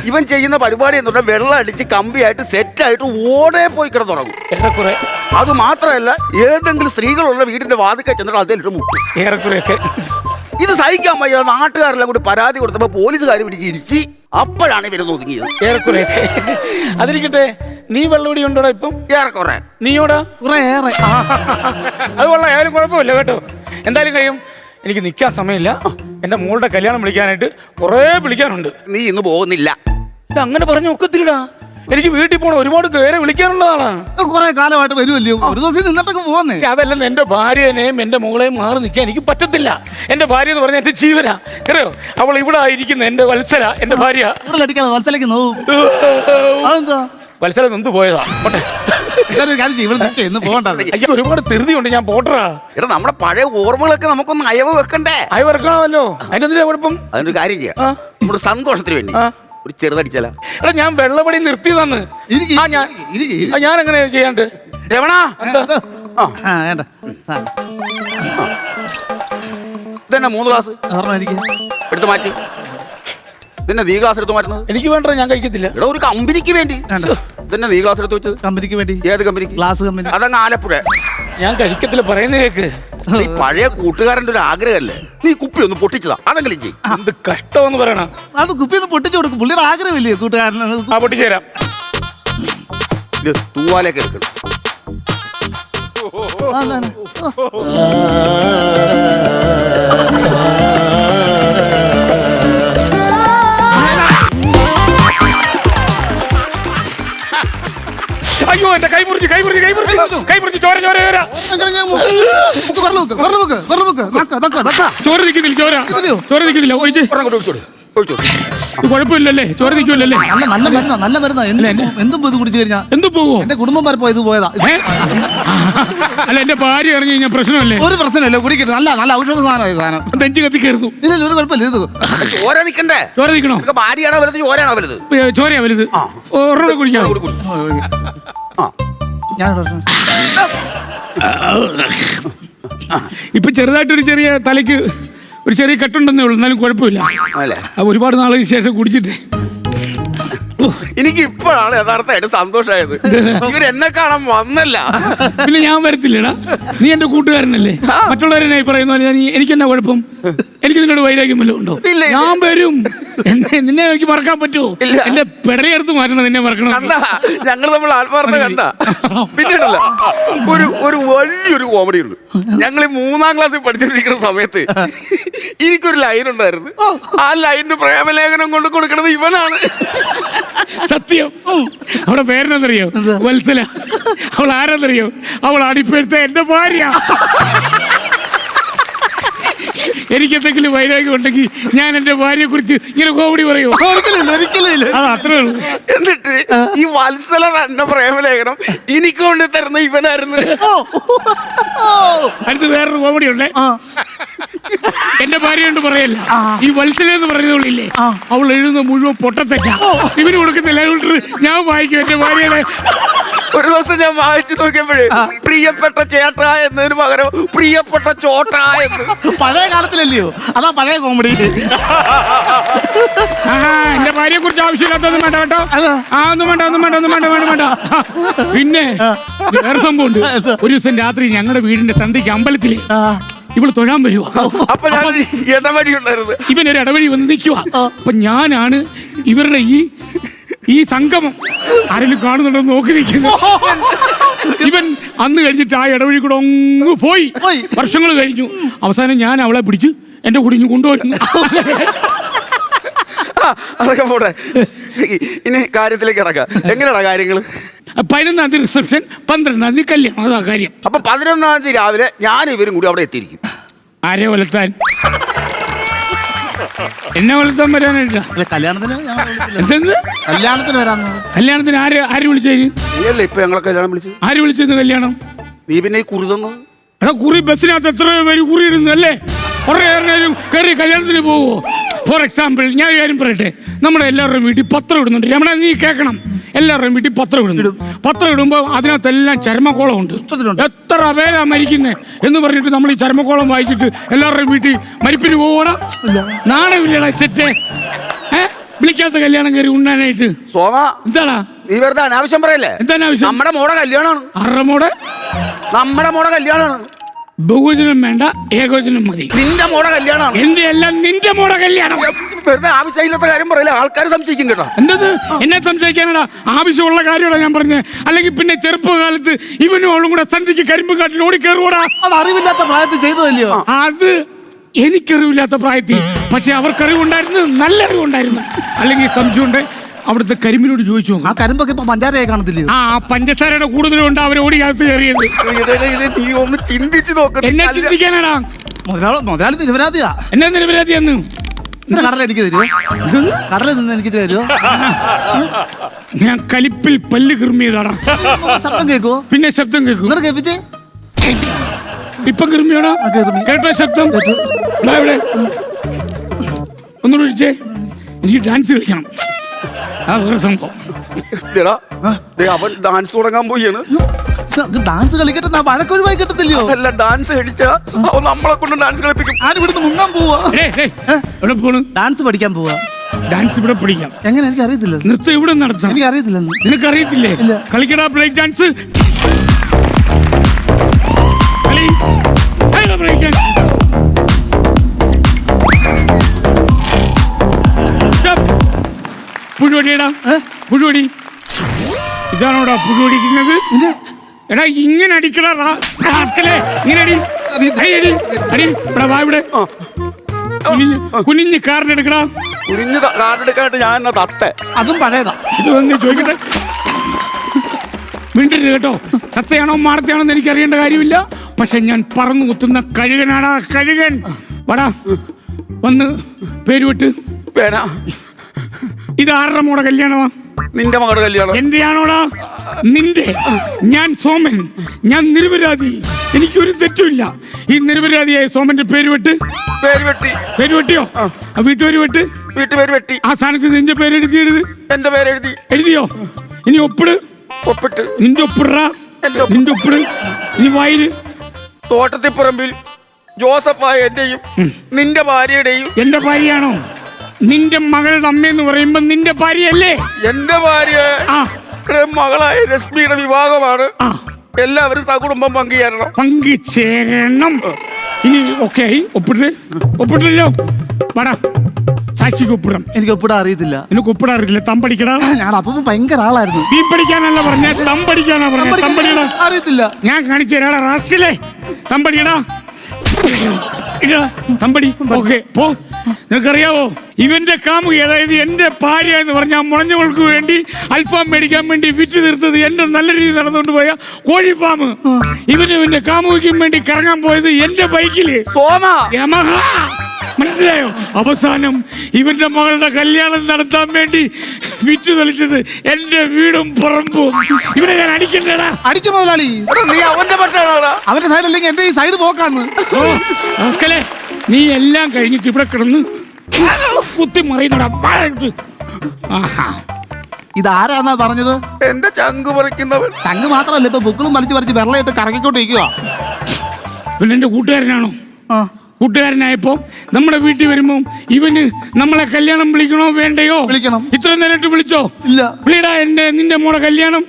ഇവൻ ചെയ്യുന്ന പരിപാടി എന്ന് പറഞ്ഞാൽ വെള്ളം അടിച്ച് കമ്പിയായിട്ട് സെറ്റായിട്ട് ഓടെ പോയി കിടന്നുറങ്ങും. ഏറെക്കുറെ. അത് മാത്രമല്ല, ഏതെങ്കിലും സ്ത്രീകളുള്ള വീടിന്റെ വാതിക്കൽ ചെന്നിട്ട് അതിലിട്ട് മുട്ടും. ഏറെക്കുറെയൊക്കെ. ഇത് സഹിക്കാൻ വയ്യ. നാട്ടുകാരെല്ലാം കൂടി പരാതി കൊടുത്തപ്പോ പോലീസുകാർ പിടിച്ച് ഇടിച്ച് അപ്പോഴാണ് ഇവരൊന്ന് ഒതുങ്ങിയത്. ഏറെക്കുറെയൊക്കെ. അതിരിക്കട്ടെ, നീ വെള്ളോടി ഉണ്ടോടാ ഇപ്പം? ഏറെക്കുറെ. നീയോടാ? ഏറെ. അത് കൊള്ളാം, ആരും കുഴപ്പമില്ല കേട്ടോ. എന്തായാലും കഴിയും. എനിക്ക് നിൽക്കാൻ സമയമില്ല. എന്റെ മോളുടെ കല്യാണം വിളിക്കാനായിട്ട് കുറേ വിളിക്കാനുണ്ട്. നീ ഇന്ന് പോകുന്നില്ല. അങ്ങനെ പറഞ്ഞു ഒക്കത്തില്ലടാ. എനിക്ക് വീട്ടിൽ പോകണം, ഒരുപാട് പേരെ വിളിക്കാനുള്ളതാണ്. കുറെ കാലമായിട്ട് വരുമല്ലോ, ഒരു ദിവസം നിന്നിട്ടൊക്കെ പോകുന്നേ. അതല്ലെന്ന്, എന്റെ ഭാര്യനെയും എന്റെ മോളെയും മാറി നിൽക്കാൻ എനിക്ക് പറ്റത്തില്ല. എന്റെ ഭാര്യ എന്ന് പറഞ്ഞാൽ എന്റെ ജീവനാ, അറിയോ? അവൾ ഇവിടെ ആയിരിക്കുന്ന എന്റെ വത്സല, എന്റെ ഭാര്യ. വത്സലേക്ക് നോവും. അതെന്താ? വത്സല നിന്ന് പോയതാ. പോകണ്ട. ഒരുപാട് ധൃതിയുണ്ട്, ഞാൻ പോട്ടറാ. എടാ, നമ്മുടെ പഴയ ഓർമ്മകളൊക്കെ നമുക്കൊന്ന് അയവ് വെക്കണ്ടേ? അയവിറക്കണമല്ലോ. അതിനെന്തിനാ കുഴപ്പം? അതിനൊരു കാര്യം ചെയ്യാം. നമ്മുടെ സന്തോഷത്തിന് വേണ്ടി ഒരു ചെറുതടിച്ചാല. എടാ, ഞാൻ വെള്ളപടി നിർത്തിയതാന്ന്. ഞാൻ എങ്ങനെ ചെയ്യാണ്ട്? രമണ, ഇതന്നെ 3 ഗ്ലാസ് എടുത്ത് മാറ്റി. ഇതന്നെ നീ ഗ്ലാസ് എടുത്ത് മാറ്റുന്നത്? എനിക്ക് വേണ്ട, ഞാൻ കഴിക്കത്തില്ല. ഇവിടെ ഒരു കമ്പനിക്ക് വേണ്ടി ഇതന്നെ നീ ഗ്ലാസ് എടുത്ത് വെച്ചത്? കമ്പനിക്ക് വേണ്ടി. ഏത് കമ്പനിക്ക്? Glass company. അതങ്ങ് ആലപ്പുഴ. ഞാൻ കഴിക്കത്തില്ല, പറയുന്ന കേക്ക്. നീ പഴയ കൂട്ടുകാരന്റെ ഒരു ആഗ്രഹമല്ലേ, നീ കുപ്പി ഒന്ന് പൊട്ടിച്ചതാ. അതെങ്കിലും ചെയ്യും. എന്ത് കഷ്ടമെന്ന് പറയണ. അത് കുപ്പി ഒന്ന് പൊട്ടിച്ചു കൊടുക്കും. പുള്ളിയുടെ ആഗ്രഹമില്ലേ കൂട്ടുകാരന്? ആ, പൊട്ടിച്ചേരാം. ഇത് തൂവാലേക്ക് എടുക്കണം. അയ്യോ, എന്റെ കൈ മുറിഞ്ഞു, ചോര ചോര ചോര. ചോര നിൽക്കുന്നില്ല, ചോര നിൽക്കുന്നില്ല. കുഴപ്പമില്ലല്ലേ? ചോര നിൽക്കുമല്ലേ? നല്ല മരുന്നാ. എന്തും ഇത് കുടിച്ചു കഴിഞ്ഞാൽ എന്തും പോവോ? എന്റെ കുടുംബം വരെ പോയത് പോയതാ. അല്ല, എന്റെ ഭാര്യ ഇറങ്ങി കഴിഞ്ഞാൽ പ്രശ്നമല്ലേ? ഒരു പ്രശ്നമില്ല, കുടിക്കരുത്. നല്ല ഔഷധ സാധനം. നെഞ്ച് കത്തിക്കരുന്നു. ഇതിൽ ഒരു കുഴപ്പമില്ല. ഇത് ചോര നിൽക്കണ്ടേ? ചോര നിൽക്കണോ? ഭാര്യയാണോ വലുത്, ചോരയാണോ വലുത്? ചോരയാ വലുത്. ഒരെണ്ണം കുടിക്കാം. ഇപ്പൊ ചെറുതായിട്ടൊരു ചെറിയ തലയ്ക്ക് ഒരു ചെറിയ കെട്ടുണ്ടെന്നേ ഉള്ളൂ, എന്നാലും കുഴപ്പമില്ല. ഒരുപാട് നാളിന് ശേഷം കുടിച്ചിട്ട് എനിക്ക് ഇപ്പോഴാണ് യഥാർത്ഥമായിട്ട് സന്തോഷമായത്. ഇവരെന്നെ കാണാൻ വന്നല്ല. പിന്നെ ഞാൻ വരത്തില്ലടാ, നീ എന്റെ കൂട്ടുകാരനല്ലേ. മറ്റുള്ളവരെന്നെ പറയുന്ന പോലെ എനിക്ക് എന്നാ കുഴപ്പം? എനിക്ക് നിന്നോട് വൈരാഗ്യം വല്ലതും ഉണ്ടോ? ഞാൻ വരും. നിന്നെ എനിക്ക് മറക്കാൻ പറ്റുമോ? എന്റെ പെടലെടുത്ത് മാറ്റണം, നിന്നെ മറക്കണം. ഞങ്ങൾ നമ്മൾ ആത്മാർത്ഥ കണ്ട. പിന്നെ ഒരു വലിയൊരു കോമഡി ഉണ്ട്. ഞങ്ങൾ 3ാം ക്ലാസ്സിൽ പഠിച്ചിരിക്കുന്ന സമയത്ത് എനിക്കൊരു ലൈൻ ഉണ്ടായിരുന്നു. ആ ലൈനിന് പ്രേമലേഖനം കൊണ്ട് കൊടുക്കണത് ഇവനാണ്. സത്യം. അവളുടെ പേരെന്നറിയോ? വത്സല. അവൾ ആരെന്നറിയോ? അവളാണ് ഇപ്പോഴത്തെ എന്റെ ഭാര്യ. എനിക്ക് എന്തെങ്കിലും വൈരാഗ്യം ഉണ്ടെങ്കിൽ ഞാൻ എന്റെ ഭാര്യയെ കുറിച്ച് ഇങ്ങനെ കോമഡി പറയോ? അത് അത്രേ ഉള്ളൂ. എന്നിട്ട് ഈ വത്സല തന്നെ പ്രേമലേഖനം എനിക്ക് കൊണ്ട് തരുന്ന ഇവനായിരുന്നു. അടുത്ത് വേറൊരു കോമഡി ഉണ്ടേ. എന്റെ ഭാര്യ കൊണ്ട് പറയല്ല, ഈ വത്സല എന്ന് പറയുന്നവളില്ലേ, അവൾ എഴുതുന്ന മുഴുവൻ പൊട്ടത്തെറ്റാ. ഇവന് കൊടുക്കുന്നില്ല, ഞാൻ വായിക്കും എന്റെ ഭാര്യയുടെ. ഒരു ദിവസം ഞാൻ വായിച്ചു നോക്കിയപ്പോഴേ പ്രിയപ്പെട്ട ചേട്ടാ എന്നതിന് പകരം പ്രിയപ്പെട്ട ചോട്ടാ എന്ന്. പഴയ കാലത്തിലല്ലയോ? അതാ പഴയ കോമഡി. എന്റെ ഭാര്യയെ കുറിച്ച് ആവശ്യമില്ലാത്തൊന്നും വേണ്ട കേട്ടോ. ഒന്നും വേണ്ട. പിന്നെ വേറെ സംഭവം ഉണ്ട്. ഒരു ദിവസം രാത്രി ഞങ്ങളുടെ വീടിന്റെ സന്ധ്യയ്ക്ക് അമ്പലത്തില് ഇവള് തൊഴാൻ വരുവാ. അപ്പൊ ഞാൻ ഇടവഴി ഉണ്ടായിരുന്നു. ഇവനൊരു ഇടവഴി വന്ന് നിൽക്കുവാ. അപ്പൊ ഞാനാണ് ഇവരുടെ ഈ സംഗമം ആരെങ്കിലും കാണുന്നുണ്ടോ നോക്കി നിൽക്കുന്നു. ഇവൻ അന്ന് കഴിഞ്ഞിട്ട് ആ ഇടവഴി കൂടെ അങ്ങ് പോയി. വർഷങ്ങൾ കഴിഞ്ഞു. അവസാനം ഞാൻ അവളെ പിടിച്ച് എന്റെ കൂടെ ഇങ്ങ് കൊണ്ടുപോയിരുന്നു. അതൊക്കെ പോട്ടെ, ഇനി കാര്യത്തിലേക്ക് കിടക്കാം. എങ്ങനെയാ കാര്യങ്ങള്? 11-ാം തീയതി റിസപ്ഷൻ, 12-ാം തീയതി കല്യാണം. അതാ കാര്യം. അപ്പൊ 11-ാം തീയതി രാവിലെ ഞാൻ ഇവരും കൂടി അവിടെ എത്തിയിരിക്കും. ആരെ വലത്താൻ? എന്നെ വളർത്താൻ വരാനായിട്ടാ? കല്യാണത്തിന് എന്തെന്ന്? കല്യാണത്തിന് വരാന്ന്. കല്യാണത്തിന് ആര് വിളിച്ചതിന്? നീയല്ലേ ഇപ്പൊ ഞങ്ങളെ കല്യാണം വിളിച്ചു? ആര് വിളിച്ചത് കല്യാണം? നീ പിന്നെ ഈ കുറുതന്നു? എടാ കുറി ബസ്സിനകത്ത് എത്ര പേര് കുറി ഇടുന്നു അല്ലേ? കുറേ നേരം കയറി കല്യാണത്തിന് പോവോ? ഫോർ എക്സാമ്പിൾ ഞാൻ ഒരു കാര്യം പറയട്ടെ, നമ്മുടെ എല്ലാവരുടെയും വീട്ടിൽ പത്രം ഇടുന്നുണ്ട്. രമണ നീ കേൾക്കണം, എല്ലാവരുടെയും വീട്ടിൽ പത്രം ഇടുന്നു. പത്രം ഇടുമ്പോൾ അതിനകത്തെല്ലാം ചരമക്കോളം ഉണ്ട്. എത്ര പേരാ മരിക്കുന്നേ എന്ന് പറഞ്ഞിട്ട് നമ്മൾ ഈ ചരമക്കോളം വായിച്ചിട്ട് എല്ലാവരുടെയും വീട്ടിൽ മരിപ്പിന് പോവോടാ? നാണമില്ലടാ സെറ്റ്. വിളിക്കാത്ത കല്യാണം കയറി ഉണ്ണാനായിട്ട്. സോമ എന്താടാ നീ വെറുതെ അനാവശ്യം പറയല്ലേ? എന്താണ് ആവശ്യം? നമ്മുടെ മോടെ കല്യാണമാണ്. ആരുടെ മോടെ? നമ്മുടെ മോടെ കല്യാണമാണ്. ബഹുവചനം വേണ്ട, ഏകവചനം മതി. നിന്റെ മോടെ കല്യാണമാണ്. എന്റെ എല്ലാം നിന്റെ മോടെ കല്യാണം. വെറുതെ ആവശ്യമില്ലാത്ത കാര്യം പറയില്ല, ആൾക്കാർ സംശയിക്കും കേട്ടോ. എന്തത് എന്നെ സംശയിക്കാനടാ? ആവശ്യമുള്ള കാര്യമാണ് ഞാൻ പറഞ്ഞത്. അല്ലെങ്കിൽ പിന്നെ ചെറുപ്പകാലത്ത് ഇവനും അവളും കൂടെ സന്ധിക്ക് കരിമ്പ് കാട്ടിൽ ഓടിക്കേറുകൂടാ. അത് അറിവില്ലാത്ത പ്രായത്തിൽ ചെയ്തതല്ലയോ? അത് എനിക്കറിവില്ലാത്ത പ്രായത്തിൽ, പക്ഷെ അവർക്കറിവുണ്ടായിരുന്നു, നല്ല അറിവുണ്ടായിരുന്നു. അല്ലെങ്കിൽ സംശയമുണ്ട്, അവിടുത്തെ കരിമ്പിനോട് ചോദിച്ചു. ആ കരിമ്പൊക്കെ ഇപ്പൊ പഞ്ചാരയായി കാണത്തില്ലയോ? ആ പഞ്ചസാരയുടെ കൂടുതലുണ്ട് അവർ ഓടിക്കകത്ത് കയറിയത്. നീ ഒന്ന് ചിന്തിച്ചു നോക്ക്. എന്നെ ചിന്തിക്കാനാടാ? മുതലാളി നിരപരാധിയാ. എന്നെ നിരപരാധിയാന്ന്. കടല എനിക്ക് തരുമോ? കടല നിന്ന് എനിക്ക് തരുമോ? ഞാൻ കലിപ്പിൽ പല്ല് കിർമിയതാടാ. ശബ്ദം കേൾക്കുവോ? പിന്നെ ശബ്ദം കേൾക്കും. ഇങ്ങനെ കേൾപ്പിച്ചേ. ഇപ്പം കിർമിയാടാ? കേട്ടോ ശബ്ദം? ഇവിടെ ഒന്നുകൂടെ വിളിച്ചേ. എനിക്ക് ഡാൻസ് കളിക്കണം. ആ വേറെ സംഭവം. അവൻ ഡാൻസ് തുടങ്ങാൻ പോയാണ്. ഡാൻസ് കളിക്കട്ടെ, വഴക്കൊരുവായി കിട്ടത്തില്ലയോ? അല്ല ഡാൻസ് അടിച്ച നമ്മളെ കൊണ്ട് ഡാൻസ് കളിപ്പിക്കും. ഞാൻ ഇവിടുന്ന് മുങ്ങാൻ പോവാ. എവിടെ പോണു? ഡാൻസ് പഠിക്കാൻ പോവാ. ഡാൻസ് ഇവിടെ പഠിക്കാം. എങ്ങനെ? എനിക്ക് അറിയത്തില്ല. നൃത്തം ഇവിടെ നടത്താം. എനിക്ക് അറിയത്തില്ലെന്ന്. നിനക്ക് അറിയത്തില്ലേ? കളിക്കടാ ബ്രേക്ക് ഡാൻസ്. Break dance. പുഴുവടിയടാ, പുഴുവടി. ഇതാണോടാ പുഴുവടിക്കുന്നത്? എടാ ഇങ്ങനെ അടിക്കടാ, ഇങ്ങനെ അടി, അടി, അടി. ഇവിടെ വാ, ഇവിടെ കുനിഞ്ഞ് കാറിനെടുക്കടാ. കുനിഞ്ഞ് കാറിനെടുക്കാനായിട്ട് ഞാൻ എന്നാ തത്തെ? അതും പഴയതാ. ഇത് വന്ന് ചോദിക്കട്ടെ, മിണ്ടരുത് കേട്ടോ. തത്തയാണോ മാടത്തയാണോ എന്ന് എനിക്ക് അറിയേണ്ട കാര്യമില്ല. പക്ഷെ ഞാൻ പറന്നു കുത്തുന്ന കഴുകനാടാ, കഴുകൻ. വാടാ, വന്ന് പേര് വിട്ട്. പേന. ഇത് ആരുടെ മോടെ കല്യാണമാ? നിന്റെ മകളുടെ കല്യാണം. എന്റെ ആണോടാ? നിന്റെ. ഞാൻ സോമൻ, ഞാൻ നിരപരാധി, എനിക്കൊരു തെറ്റുമില്ല. ഈ നിരപരാധിയായ സോമന്റെ പേര് വെട്ട്. പേര് വെട്ടി. പേര് വെട്ടിയോ? വീട്ടുപേര് വെട്ട്. വീട്ടുപേര് വെട്ടി. ആ സ്ഥാനത്ത് നിന്റെ പേര് എഴുതിയെഴുത്. എന്റെ പേര് എഴുതി. എഴുതിയോ? ഇനി ഒപ്പിട്. ഒപ്പിട്ട്. നിന്റെ ഒപ്പിടാ. നിന്റെ ഒപ്പിട്. ഇനി വായില്. തോട്ടത്തിപ്പറമ്പിൽ ജോസഫായ എന്റെയും നിന്റെ ഭാര്യയുടെയും. എന്റെ ഭാര്യയാണോ? നിന്റെ മകളുടെ അമ്മയെന്ന് പറയുമ്പോ നിന്റെ ഭാര്യയല്ലേ? എന്റെ ഭാര്യ മകളായ രശ്മിയുടെ വിവാഹമാണ്. എല്ലാവരും സകുടുംബം പങ്കുചേരണം. പങ്കുചേരണം. ഇനി ഓക്കെ ആയി. ഒപ്പിട്ടില്ലോ? വേടാ, സാക്ഷിക്ക് ഒപ്പിടാം. എനിക്ക് ഒപ്പിടാൻ അറിയത്തില്ല. എനിക്ക് ഒപ്പിടാൻ അറിയില്ല. തമ്പടിക്കടാ. ഞാൻ അപ്പം ഭയങ്കര ആളായിരുന്നു. നീ പഠിക്കാനല്ല പറഞ്ഞ, തമ്പടിക്കാനാ പറഞ്ഞ. തമ്പടിയടാ. അറിയത്തില്ല. ഞാൻ കാണിച്ചു തരാടാ റാസ്റ്റിലെ. തമ്പടിയടാ, തമ്പടി. ഓക്കെ പോ. നിനക്കറിയാവോ ഇവന്റെ കാമുകി, അതായത് എന്റെ ഭാര്യ എന്ന് പറഞ്ഞാൽ മുളഞ്ഞവൾക്ക് വേണ്ടി അൽഫാം മേടിക്കാൻ വേണ്ടി വിറ്റ് തീർത്തത് എന്റെ നല്ല രീതിയിൽ നടന്നുകൊണ്ട് പോയ കോഴി ഫാം. ഇവന്റെ കാമുകിക്കും വേണ്ടി കറങ്ങാൻ പോയത് എന്റെ ബൈക്കില് യമഹ. മനസ്സിലായോ? അവസാനം ഇവന്റെ മകളുടെ കല്യാണം നടത്താൻ വേണ്ടി വിറ്റ് തെളിച്ചത് എന്റെ വീടും പറമ്പും. ഇവനെ ഞാൻ അടിക്കണ്ടേടാ. അടിക്കും മുതലാളി. നീ അവന്റെ പക്ഷാണോടാ? അവന്റെ സൈഡ് അല്ലെങ്കിൽ എന്റെ ഈ സൈഡ് പോക്കാന്ന്. നീ എല്ലാം കഴിഞ്ഞിട്ട് ഇവിടെ കിടന്ന് കുത്തി മറിയുന്നടാ. ഇതാരാന്നാ പറഞ്ഞത്? എന്റെ ചങ്ക് പറിക്കുന്നവൻ. ചങ്ക് മാത്രമല്ല, ഇപ്പൊ ബുക്കളും വലിച്ചു പറിച്ച് വെള്ളയിട്ട് കറങ്ങിക്കൊണ്ടിരിക്കുക. പിന്നെ എന്റെ കൂട്ടുകാരനാണോ? കൂട്ടുകാരനായപ്പോ നമ്മുടെ വീട്ടിൽ വരുമ്പോ ഇവന് നമ്മളെ കല്യാണം വിളിക്കണോ വേണ്ടയോ? വിളിക്കണം. ഇത്ര നേരിട്ട് വിളിച്ചോ? ഇല്ല. വിളിടാ. നിന്റെ മോടെ കല്യാണം.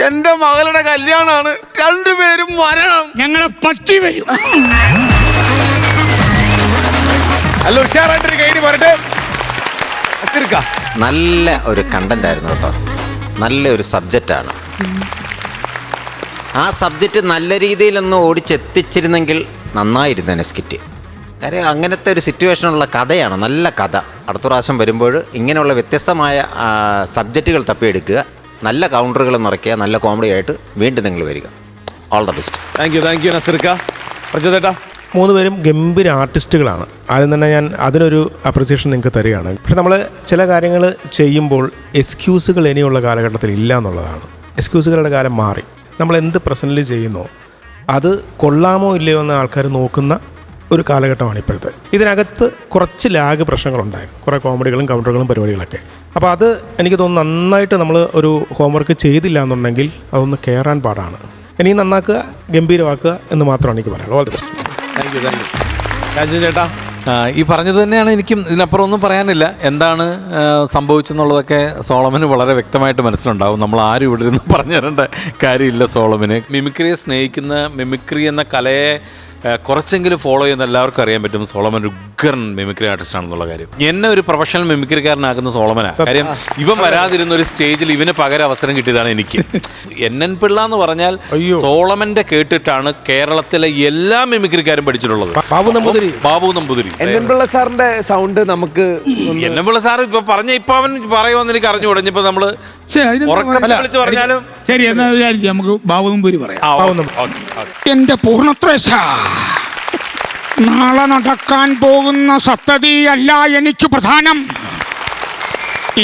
എന്റെ മകളുടെ കല്യാണാണ്. രണ്ടുപേരും വരണം. ഞങ്ങളെ പട്ടി വരും. അല്ല, ഉഷാറായിട്ടൊരു കൈഡി പറട്ടെ. നല്ല ഒരു കണ്ടന്റ് ആയിരുന്നു കേട്ടോ. നല്ല ഒരു സബ്ജക്റ്റാണ്. ആ സബ്ജക്റ്റ് നല്ല രീതിയിലൊന്ന് ഓടിച്ചെത്തിച്ചിരുന്നെങ്കിൽ നന്നായിരുന്നേനെ സ്കിറ്റ്. കാര്യം അങ്ങനത്തെ ഒരു സിറ്റുവേഷനുള്ള കഥയാണ്. നല്ല കഥ. അടുത്ത പ്രാവശ്യം വരുമ്പോൾ ഇങ്ങനെയുള്ള വ്യത്യസ്തമായ സബ്ജക്റ്റുകൾ തപ്പിയെടുക്കുക, നല്ല കൗണ്ടറുകൾ നിറയ്ക്കുക, നല്ല കോമഡി ആയിട്ട് വീണ്ടും നിങ്ങൾ വരിക. All the best. Thank you നസീർക്ക. പ്രജോദേട്ടാ. മൂന്നുപേരും ഗംഭീര ആർട്ടിസ്റ്റുകളാണ്. ആദ്യം തന്നെ ഞാൻ അതിനൊരു അപ്രിസിയേഷൻ നിങ്ങൾക്ക് തരികയാണ്. പക്ഷെ നമ്മൾ ചില കാര്യങ്ങൾ ചെയ്യുമ്പോൾ എക്സ്ക്യൂസുകൾ ഇനിയുള്ള കാലഘട്ടത്തിൽ ഇല്ല എന്നുള്ളതാണ്. എക്സ്ക്യൂസുകളുടെ കാലം മാറി. നമ്മൾ എന്ത് പ്രസൻ്റ് ചെയ്യുന്നോ അത് കൊള്ളാമോ ഇല്ലയോ എന്ന് ആൾക്കാർ നോക്കുന്ന ഒരു കാലഘട്ടമാണ് ഇപ്പോഴത്തെ. ഇതിനകത്ത് കുറച്ച് ലാഗ് പ്രശ്നങ്ങളുണ്ടായിരുന്നു, കുറേ കോമഡികളും കൗണ്ടറുകളും പരിപാടികളൊക്കെ. അപ്പോൾ അത് എനിക്ക് തോന്നുന്നു നന്നായിട്ട് നമ്മൾ ഒരു ഹോംവർക്ക് ചെയ്തില്ല എന്നുണ്ടെങ്കിൽ അതൊന്ന് കയറാൻ പാടാണ്. ഇനി നന്നാക്കുക, ഗംഭീരമാക്കുക എന്ന് മാത്രമാണ് എനിക്ക് പറയാനുള്ളത്. All the best. Thank U Raju ചേട്ടാ. ഈ പറഞ്ഞത് തന്നെയാണ് എനിക്കും. ഇതിനപ്പുറം ഒന്നും പറയാനില്ല. എന്താണ് സംഭവിച്ചെന്നുള്ളതൊക്കെ സോളമന് വളരെ വ്യക്തമായിട്ട് മനസ്സിലുണ്ടാവും. നമ്മൾ ആരും ഇവിടെ നിന്ന് പറഞ്ഞു തരേണ്ട കാര്യമില്ല. സോളമന് മിമിക്രിയെ സ്നേഹിക്കുന്ന, മിമിക്രി എന്ന കലയെ കുറച്ചെങ്കിലും ഫോളോ ചെയ്യുന്ന എല്ലാവർക്കും അറിയാൻ പറ്റും സോളമൻ ഒരു ഉഗ്രൻ മിമിക്രി ആർട്ടിസ്റ്റ് ആണെന്നുള്ള കാര്യം. എന്നെ ഒരു പ്രൊഫഷണൽ മിമിക്രിക്കാരനാക്കുന്ന സോളമനാണ്. കാര്യം ഇവൻ വരാതിരുന്ന ഒരു സ്റ്റേജിൽ ഇവന് പകരം അവസരം കിട്ടിയതാണ് എനിക്ക്. NN പിള്ള എന്ന് പറഞ്ഞാൽ സോളമന്റെ കേട്ടിട്ടാണ് കേരളത്തിലെ എല്ലാ മിമിക്രിക്കാരും പഠിച്ചിട്ടുള്ളത്. ബാബു നമ്പൂതിരി. NN പിള്ള സാറിന്റെ സൗണ്ട് നമുക്ക് NN പിള്ള സാർ ഇപ്പൊ പറഞ്ഞ ഇപ്പൊ അവൻ പറയുമെന്ന് എനിക്ക് അറിഞ്ഞു തുടങ്ങിയപ്പോ നമ്മള് വിളിച്ചു പറഞ്ഞാലും ശരി എന്നാ വിചാരിച്ചു നമുക്ക് ബാബു നമ്പൂരി പറയാം. എന്റെ പൂർണ്ണത്രേശ, നാളെ നടക്കാൻ പോകുന്ന സപ്തതിയല്ല എനിക്ക് പ്രധാനം.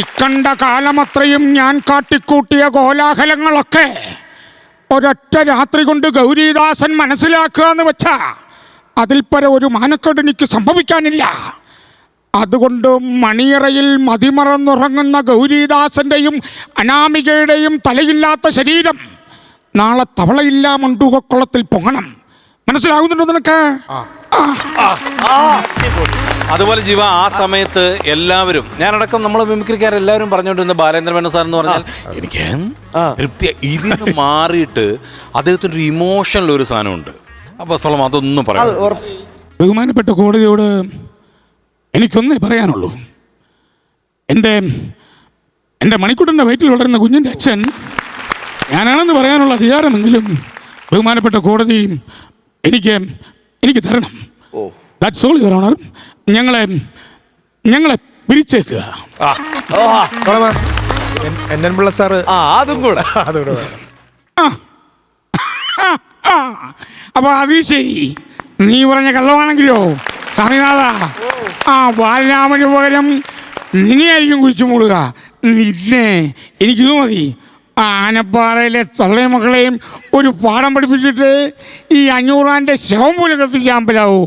ഇക്കണ്ട കാലമത്രയും ഞാൻ കാട്ടിക്കൂട്ടിയ കോലാഹലങ്ങളൊക്കെ ഒരൊറ്റ രാത്രി കൊണ്ട് ഗൗരീദാസൻ മനസ്സിലാക്കുക എന്ന് വെച്ചാ അതിൽ പര ഒരു മാനക്കേട് എനിക്ക് സംഭവിക്കാനില്ല. അതുകൊണ്ട് മണിയറയിൽ മതിമറന്നുറങ്ങുന്ന ഗൗരീദാസന്റെയും അനാമികയുടെയും തലയില്ലാത്ത ശരീരം നാളെ തവളയില്ലാ മണ്ടൂകക്കുളത്തിൽ പൊങ്ങണം. മനസ്സിലാകുന്നുണ്ടോ നിനക്ക്? അതുപോലെ ജീവ, ആ സമയത്ത് എല്ലാവരും, ഞാനടക്കം നമ്മളെ മിമിക്രിക്കാരെല്ലാവരും പറഞ്ഞുകൊണ്ടിരുന്ന ബാലേന്ദ്രമേനോൻ സാർ എന്ന് പറഞ്ഞാൽ എനിക്ക് തൃപ്തി. ഇതിന് മാറിയിട്ട് അദ്ദേഹത്തിന് ഒരു ഇമോഷണൽ ഒരു സാധനമുണ്ട്. അപ്പോൾ സോളം അതൊന്നും പറയാം. ബഹുമാനപ്പെട്ട കോടതിയോട് എനിക്കൊന്നേ പറയാനുള്ളൂ. എൻ്റെ മണിക്കുട്ടൻ്റെ വയറ്റിൽ വളരുന്ന കുഞ്ഞിൻ്റെ അച്ഛൻ ഞാനാണെന്ന് പറയാനുള്ള അധികാരമെങ്കിലും ബഹുമാനപ്പെട്ട കോടതി എനിക്ക് തരണം. That's all your honour. ഞങ്ങളെ പിരിച്ചേക്കുക. NN പിള്ള സാറ് അതും കൂടെ അപ്പൊ അത് ശരി, നീ പറഞ്ഞ കള്ളമാണെങ്കിലോ സ്വാമിനാഥ, ബാലരാമന് പകരം നിന്നെയായിരിക്കും കുഴിച്ചു മൂടുക. നിന്നെ എനിക്കിത് മതി. ആനപ്പാറയിലെ തള്ളയും മക്കളെയും ഒരു പാഠം പഠിപ്പിച്ചിട്ട് ഈ 500 ശവം പോലും കത്തിക്കാൻ പറ്റാവൂ.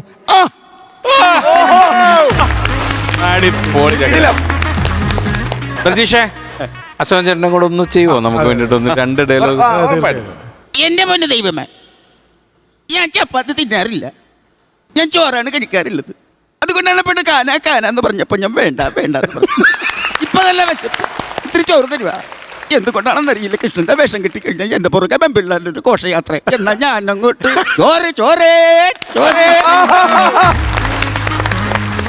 പ്രതീക്ഷേ, അശോകൻ ചേട്ടനും കൂടെ ഒന്ന് ചെയ്യുമോ നമുക്ക് വേണ്ടിട്ടൊന്ന് 2 ഡയലോഗ്? എന്റെ പൊന്ന് ദൈവമേ, ഞാൻ ചപ്പാത്തി തിന്നാറില്ല, ഞാൻ ചോറാണ് കഴിക്കാറുള്ളത്. അതുകൊണ്ടാണ് പെണ്ണ് കാനാന്ന് പറഞ്ഞപ്പോ ഞാൻ വേണ്ട ഇപ്പൊ നല്ല വിശപ്പ്, ഇത്തിരി ചോറ് തരുവാ. എന്തുകൊണ്ടാണെന്നറിയില്ല, കൃഷ്ണന്റെ വേഷം കിട്ടിക്കഴിഞ്ഞാൽ എന്റെ പുറകെ പെമ്പിള്ളാരുടെ ഒരു ഘോഷയാത്ര. എന്നാ ഞാൻ അങ്ങോട്ട് ചോറേ.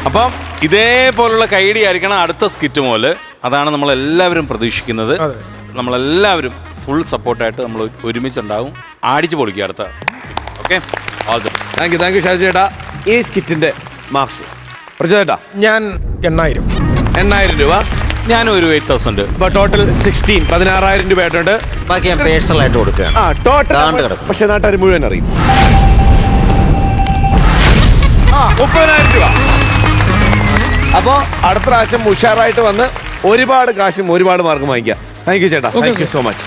അപ്പം ഇതേപോലുള്ള കൈഡി ആയിരിക്കണം അടുത്ത സ്കിറ്റ് മോല്. അതാണ് നമ്മളെല്ലാവരും പ്രതീക്ഷിക്കുന്നത്. നമ്മളെല്ലാവരും ഫുൾ സപ്പോർട്ടായിട്ട് നമ്മൾ ഒരുമിച്ചുണ്ടാവും. ആടിച്ചു പൊളിക്കുക അടുത്ത. ഓക്കെ, താങ്ക് യു ഷാജി ചേട്ടാ. ഈ സ്കിറ്റിന്റെ മാർക്സ് ചേട്ടാ? ഞാൻ 8,000 രൂപ. ഞാനും ഒരു 8,000. ഇപ്പൊ ടോട്ടൽ 16,000 രൂപ ആയിട്ടുണ്ട്. ബാക്കി ഞാൻ പേഴ്സണൽ ആയിട്ട് കൊടുക്കുകയാണ്. ടോട്ടൽ പക്ഷെ നാട്ടുകാർ മുഴുവൻ അറിയും. 30,000 രൂപ. അപ്പോ അടുത്ത പ്രാവശ്യം ഉഷാറായിട്ട് വന്ന് ഒരുപാട് കാശും ഒരുപാട് മാർക്കും വാങ്ങിക്കാം. താങ്ക് യു ചേട്ടാ. Thank you so much.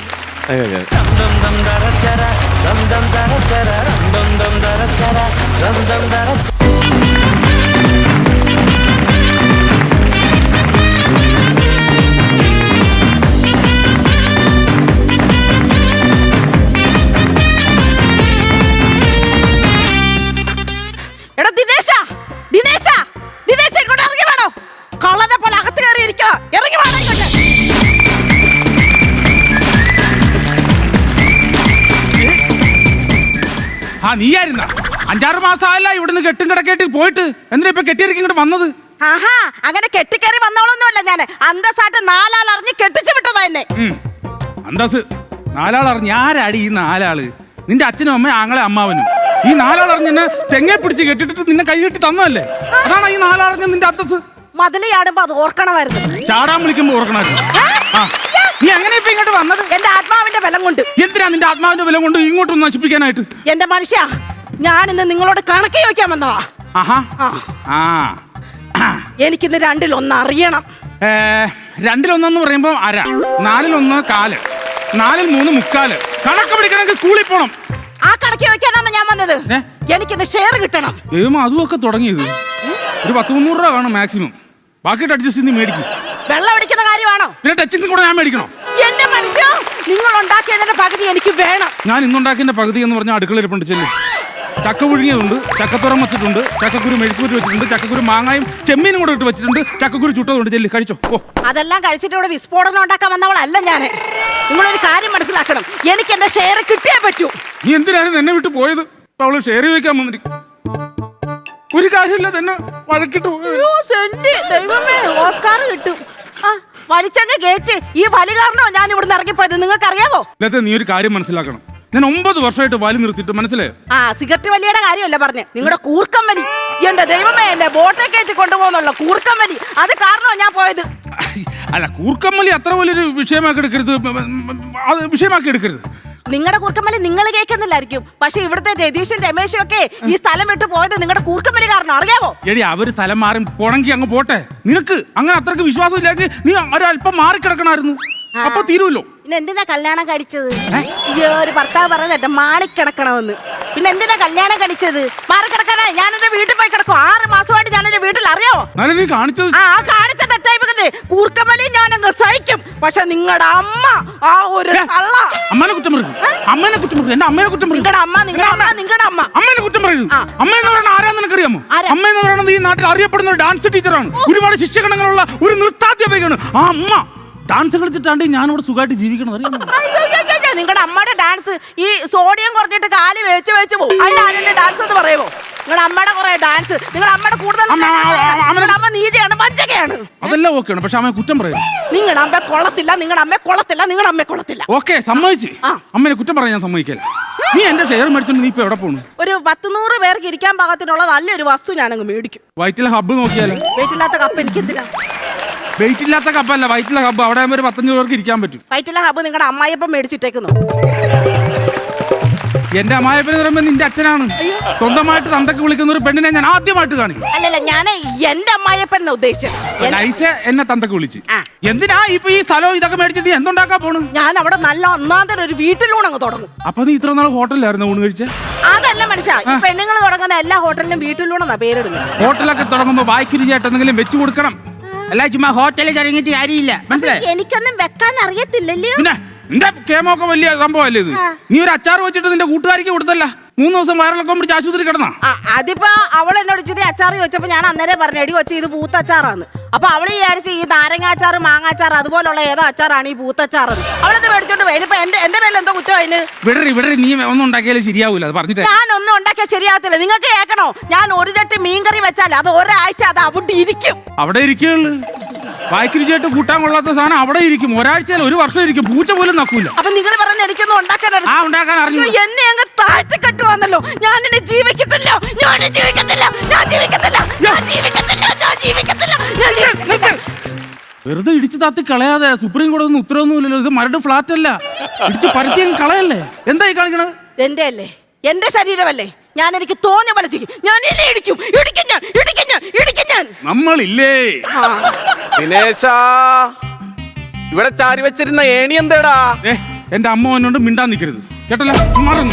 എടാ ദിനേശ ഇങ്ങോട്ട് ഇറങ്ങി വേണോ? കള്ളനെ പോലെ അകത്ത് കയറി ഇരിക്കുക. ഇറങ്ങി വേണം ഇങ്ങോട്ട്. നീയായിരുന്ന 5-6 മാസമല്ല ഇവിടുന്ന് കെട്ടും കിടക്കേട്ട് പോയിട്ട് എന്തിനാ ഇപ്പൊ കെട്ടിയിറക്കി ഇങ്ങോട്ട് വന്നത്? അങ്ങനെ കെട്ടിക്കയറി വന്നോളൊന്നുമല്ല ഞാൻ. അന്തസ്സായിട്ട് 4 ആൾ അറിഞ്ഞ് കെട്ടിച്ചു വിട്ടതാ എന്നെ. അന്തസ് 4 ആൾ അറിഞ്ഞ്? ആരാടി ഈ 4 ആള്? നിന്റെ അച്ഛനും അമ്മയും ആങ്ങളെ അമ്മാവനും. ഈ 4 ആൾ അറിഞ്ഞ് തെങ്ങെ പിടിച്ച് കെട്ടിട്ട് നിന്നെ കൈ കെട്ടി തന്നതല്ലേ? അതാണ് ഈ 4 ആൾ അറിഞ്ഞ നിന്റെ അന്തസ്. മതില് ചാടുമ്പോ അത് ഓർക്കണമായിരുന്നു. ചാടാൻ വിളിക്കുമ്പോ ഓർക്കണമായിരുന്നു. നീ അങ്ങനെ ഇപ്പൊ ഇങ്ങോട്ട് വന്നത്? എന്റെ ആത്മാവിന്റെ ബലം കൊണ്ട്. എന്തിനാ നിന്റെ ആത്മാവിന്റെ ബലം കൊണ്ട് ഇങ്ങോട്ടൊന്ന് നശിപ്പിക്കാനായിട്ട്? എന്റെ മനുഷ്യ, ഞാൻ ഇന്ന് നിങ്ങളോട് കണക്ക് ചോദിക്കാൻ വന്നതാ. ആഹാ ആ എനിക്കിന്ന് രണ്ടിലൊന്ന് അറിയണം. 2-1 പറയുമ്പോ അര, 4-1 കാല്, 4-3 മുക്കാല്. കണക്ക് പഠിക്കണമെങ്കിൽ സ്കൂളിൽ പോണം. ആ കണക്ക് ചോദിക്കാനാണ് ഞാൻ വന്നത്. എനിക്കിന്ന് ഷെയർ കിട്ടണം. ദൈവം അതുമൊക്കെ തുടങ്ങിയത് ഒരു 10-300 രൂപ വേണം മാക്സിമം. ബാക്കിയിട്ട് അഡ്ജസ്റ്റ് ചെയ്ത് മേടിക്കും. വെള്ളം അടിക്കുന്ന കാര്യമാണോ? പിന്നെ ടച്ചിങ് കൂടെ ഞാൻ മേടിക്കണം. എന്റെ മനുഷ്യ, നിങ്ങൾ ഉണ്ടാക്കിയതിന്റെ പകുതി എനിക്ക് വേണം. ഞാൻ ഇന്നുണ്ടാക്കിയതിന്റെ പകുതി എന്ന് പറഞ്ഞാൽ അടുക്കളയിരിപ്പുണ്ട്. ചെല്ലു. ചക്ക പുഴുങ്ങിയതുണ്ട്, ചക്കത്തുറം വെച്ചിട്ടുണ്ട്, ചക്കക്കുരു മെഴുക്കൂരി വെച്ചിട്ടുണ്ട്, ചക്കക്കുരു മാങ്ങായും ചെമ്മീനും കൂടെ ഇട്ട് വെച്ചിട്ടുണ്ട്, ചക്കക്കുരു ചുട്ടതുണ്ട്. ചെല്ലു കഴിച്ചോ. ഓ, അതെല്ലാം കഴിച്ചിട്ട് ഇവിടെ വിസ്ഫോടനം ഉണ്ടാക്കാൻ വന്നവളല്ല ഞാൻ. നിങ്ങളൊരു കാര്യം മനസ്സിലാക്കണം, എനിക്ക് എന്റെ ഷെയർ കിട്ടിയേ പറ്റൂ. നീ എന്തിനായിരുന്നു എന്നെ വിട്ട് പോയത്? ഇപ്പൊ അവള് ഷെയർ ചോദിക്കാൻ വന്നിരിക്കും. ഒരു കാര്യമില്ല, തന്നെ വഴക്കിട്ട് പോയത്. ദൈവമേ, ഓസ്കാർ കിട്ടും. വലിച്ചങ്ങ് കേറ്റ്. ഈ വലി കാരണോ ഞാൻ ഇവിടുന്ന് ഇറങ്ങിപ്പോയത്, നിങ്ങൾക്ക് അറിയാവോ? നീ ഒരു കാര്യം മനസ്സിലാക്കണം. ഞാൻ 9 വർഷമായിട്ട് വലി നിർത്തിയിട്ട്, മനസ്സിലായോ? സിഗരറ്റ് വലിയുടെ കാര്യമല്ല പറഞ്ഞേ, നിങ്ങളുടെ കൂർക്കം വലി. എന്റെ ദൈവമേ, എന്നെ ബോട്ടെ കയറ്റി കൊണ്ടുപോകുന്നുള്ള കൂർക്കം വലി, അത് കാരണോ ഞാൻ പോയത്. അല്ല, കൂർക്കം വലി അത്ര വലിയൊരു വിഷയമാക്കി എടുക്കരുത്. അത് വിഷയമാക്കി എടുക്കരുത്. നിങ്ങളുടെ കൂർക്കമ്പലി നിങ്ങൾ കേൾക്കുന്നില്ലായിരിക്കും, പക്ഷെ ഇവിടുത്തെ രതീഷും രമേശും ഒക്കെ ഈ സ്ഥലം വിട്ട് പോയത് നിങ്ങളുടെ കൂർക്കമ്പലി കാരണം, അറിയാവോ? എടി, അവര് സ്ഥലം മാറി പോണെങ്കിൽ അങ്ങ് പോട്ടെ. നിനക്ക് അങ്ങനെ അത്രക്ക് വിശ്വാസം ഇല്ലെങ്കിൽ നീ ഒരല്പം മാറിക്കിടക്കണമായിരുന്നു. അപ്പൊ തീരുമല്ലോ. പിന്നെ എന്തിനാ കല്യാണം കഴിച്ചത്? ഒരു ഭർത്താവ് പറഞ്ഞ മാണിക്കിടക്കണമെന്ന്. പിന്നെ എന്തിനാ കല്യാണം കഴിച്ചത്? മാറിക്കിടക്കാനാ. ഞാൻ എന്റെ വീട്ടിൽ പോയി കിടക്കും. 6 മാസമായിട്ട് ഞാൻ എന്റെ വീട്ടിൽ, അറിയാവോ? നീ കാണിച്ചത് കാണിച്ച തെറ്റായില്ലേ? കൂർക്കമ്പലി ഞാൻ അങ്ങ് സഹിക്കും, പക്ഷെ നിങ്ങളുടെ അമ്മ ആ ഒരു അമ്മനെ കുറ്റം പറയും. അമ്മേനെ കുറ്റം പറയും. എന്റെ അമ്മേനെ കുറ്റം പറയും. നിങ്ങളുടെ അമ്മ അമ്മേനെ കുറ്റം പറയും. അമ്മ എന്ന് പറയുന്നത് ആരാന്ന് നിനക്കറിയാമോ? അമ്മ എന്ന് പറയുന്നത് ഈ നാട്ടിൽ അറിയപ്പെടുന്ന ഒരു ഡാൻസ് ടീച്ചറാണ്. ഒരുപാട് ശിഷ്യഗണങ്ങളുള്ള ഒരു നൃത്താധ്യാപികയാണ് ആ അമ്മ. ഡാൻസ് കളിച്ചിട്ടാണ്ട് ഞാനിവിടെ സുഖമായിട്ട് ജീവിക്കണം, അറിയാമോ? നിങ്ങളുടെ അമ്മയുടെ ഡാൻസ് ഈ സോഡിയം കുറഞ്ഞിട്ട് കാല് വേച്ച് വേച്ച് പോകും. അതിന്റെ ഡാൻസ് എന്ന് പറയുമോ? നിങ്ങളുടെ അമ്മയുടെ കുറെ ഡാൻസ്, നിങ്ങളുടെ അമ്മയുടെ കൂടുതൽ അമ്മ നീചയാണ്, വഞ്ചകയാണ്. അതെല്ലാം ഓക്കെയാണ്, പക്ഷെ അമ്മയെ കുറ്റം പറയും. നിങ്ങളുടെ അമ്മ കൊള്ളത്തില്ല, നിങ്ങളുടെ അമ്മ കൊള്ളത്തില്ല, നിങ്ങളുടെ അമ്മ കൊള്ളത്തില്ല. ഓക്കെ, സമ്മതിച്ച്. അമ്മയെ കുറ്റം പറയാൻ ഞാൻ സമ്മതിക്കില്ല. നീ എന്റെ ഷെയർ മേടിച്ചോണ്ട് നീ ഇപ്പൊ എവിടെ പോണു? ഒരു 10-100 പേർക്ക് ഇരിക്കാൻ പാകത്തിനുള്ള നല്ലൊരു വസ്തു ഞാനങ്ങ് മേടിക്കും. വയറ്റിലെ ഹബ്ബ് നോക്കിയാലോ? വെയിറ്റില്ലാത്ത കപ്പ് എനിക്ക് എന്തിനാ? വെയിറ്റ് ഇല്ലാത്ത കപ്പല്ല, വയറ്റിലെ ഹബ്ബ്. അവിടെ ഒരു 15 പേർക്ക് ഇരിക്കാൻ പറ്റും. വയറ്റിലെ ഹബ്ബ് നിങ്ങളുടെ അമ്മായിയപ്പം മേടിച്ചിട്ടേക്കുന്നു. എന്റെ അമ്മായിയപ്പനെ പറയുമ്പോ നിന്റെ അച്ഛനാണ്. സ്വന്തമായിട്ട് തന്തക്ക് വിളിക്കുന്ന ഒരു പെണ്ണിനെ ഞാൻ ആദ്യമായിട്ട് കാണിക്കും. അല്ലല്ല, ഞാൻ എന്റെ അമ്മായിയപ്പൻ ഉദ്ദേശിച്ചത്. എന്നെ തന്തക്ക് വിളിച്ച് എന്തിനാ ഇപ്പൊ ഈ സ്ഥലവും ഇതൊക്കെ മേടിച്ചത്? നീ എന്തുണ്ടാക്കാ പോണു? ഞാൻ അവിടെ നല്ല ഒന്നാന്തരം ഒരു വീട്ടിലൂടെ അങ്ങ് തുടങ്ങും. അപ്പൊ നീ ഇത്ര നാൾ ഹോട്ടലിലായിരുന്നു ഊണ് കഴിച്ച? അതല്ല മനുഷ്യ, ഈ പെണ്ണുങ്ങൾ തുടങ്ങുന്ന എല്ലാ ഹോട്ടലിലും വീട്ടിലൂടെ പേരിടുന്നു. ഹോട്ടലൊക്കെ തുടങ്ങുമ്പോ വായിക്കുരുചായിട്ട് എന്തെങ്കിലും വെച്ചു കൊടുക്കണം. അല്ല ചുമ്മാ ഹോട്ടലിൽ തുടങ്ങിയിട്ട് കാര്യമില്ല, മനസ്സിലായി? എനിക്കൊന്നും വെക്കാൻ അറിയത്തില്ലല്ലോ. പിന്നെ നിന്റെ കേമൊക്കെ വലിയ സംഭവമല്ലേ ഇത്? നീ ഒരു അച്ചാർ വെച്ചിട്ട് നിന്റെ കൂട്ടുകാരിക്ക് കൊടുത്തല്ല, 3 ദിവസം വയറിളക്കം പിടിച്ച് ആശുപത്രി കിടന്നാ. അതിപ്പോ അവൾ എന്നോട് ഇച്ചിരി അച്ചാർ ചോദിച്ചപ്പോ ഞാൻ അന്നേരം പറഞ്ഞു, എടി കൊച്ചി ഇത് പൂത്തച്ചാറാന്ന്. അപ്പൊ അവള് വിചാരിച്ച് ഈ നാരങ്ങാച്ചാറ് മാങ്ങാച്ചാറ് അതുപോലുള്ള ഏതോ അച്ചാറാണ് ഈ പൂത്തച്ചാറെന്ന്. അവളത് മേടിച്ചോണ്ട് പോയി. ഇപ്പൊ എന്റെ പേരിൽ എന്തോ കുറ്റം അതിന്? വിടറി, നീ ഒന്നും ഉണ്ടാക്കിയാലും ശരിയാവൂല. അത് പറഞ്ഞിട്ട് ഞാൻ ഒന്നും ഉണ്ടാക്കിയാൽ ശരിയാകത്തില്ല. നിങ്ങൾക്ക് കേൾക്കണോ? ഞാൻ ഒരു ചട്ടി മീൻകറി വെച്ചാൽ അത് ഒരാഴ്ച അത് അവിടെ ഇരിക്കും. അവിടെ ഇരിക്കുള്ളൂ. വായിക്കുരുചായിട്ട് കൂട്ടാൻ കൊള്ളാത്ത സാധനം അവിടെ ഇരിക്കും. ഒരാഴ്ചയിൽ 1 വർഷം ഇരിക്കും. പൂച്ച പോലും നക്കൂല. അപ്പൊ നിങ്ങൾ പറഞ്ഞ എനിക്കൊന്നും ഉണ്ടാക്കാൻ അറിഞ്ഞു. എന്നെ അങ്ങ് താഴ്ത്തി കെട്ടുവാന്നല്ലോ. ഞാൻ എന്നെ ജീവിക്കത്തില്ല. വെറുതെ ഇടിച്ചു താത്തി കളയാതെ. സുപ്രീം കോടതി ഒന്നും ഉത്തരവൊന്നുമില്ലല്ലോ. ഇത് മരട് ഫ്ലാറ്റ് അല്ല, ഇടിച്ച് പരത്തി കളയല്ലേ. എന്തായി കാണിക്കണത്? എന്റെ അല്ലേ, എന്റെ ശരീരമല്ലേ. ഞാൻ എനിക്ക് തോന്നിയ പോലെ ചെയ്യും. ഞാൻ ഇടിക്കും. നമ്മളില്ലേ ദിനേശാ, ഇവിടെ ചാരി വെച്ചിരുന്ന ഏണി എന്തേടാ? എന്റെ അമ്മ എന്നോട് മിണ്ടാൻ നിൽക്കരുത്, കേട്ടല്ലോ? മാറും.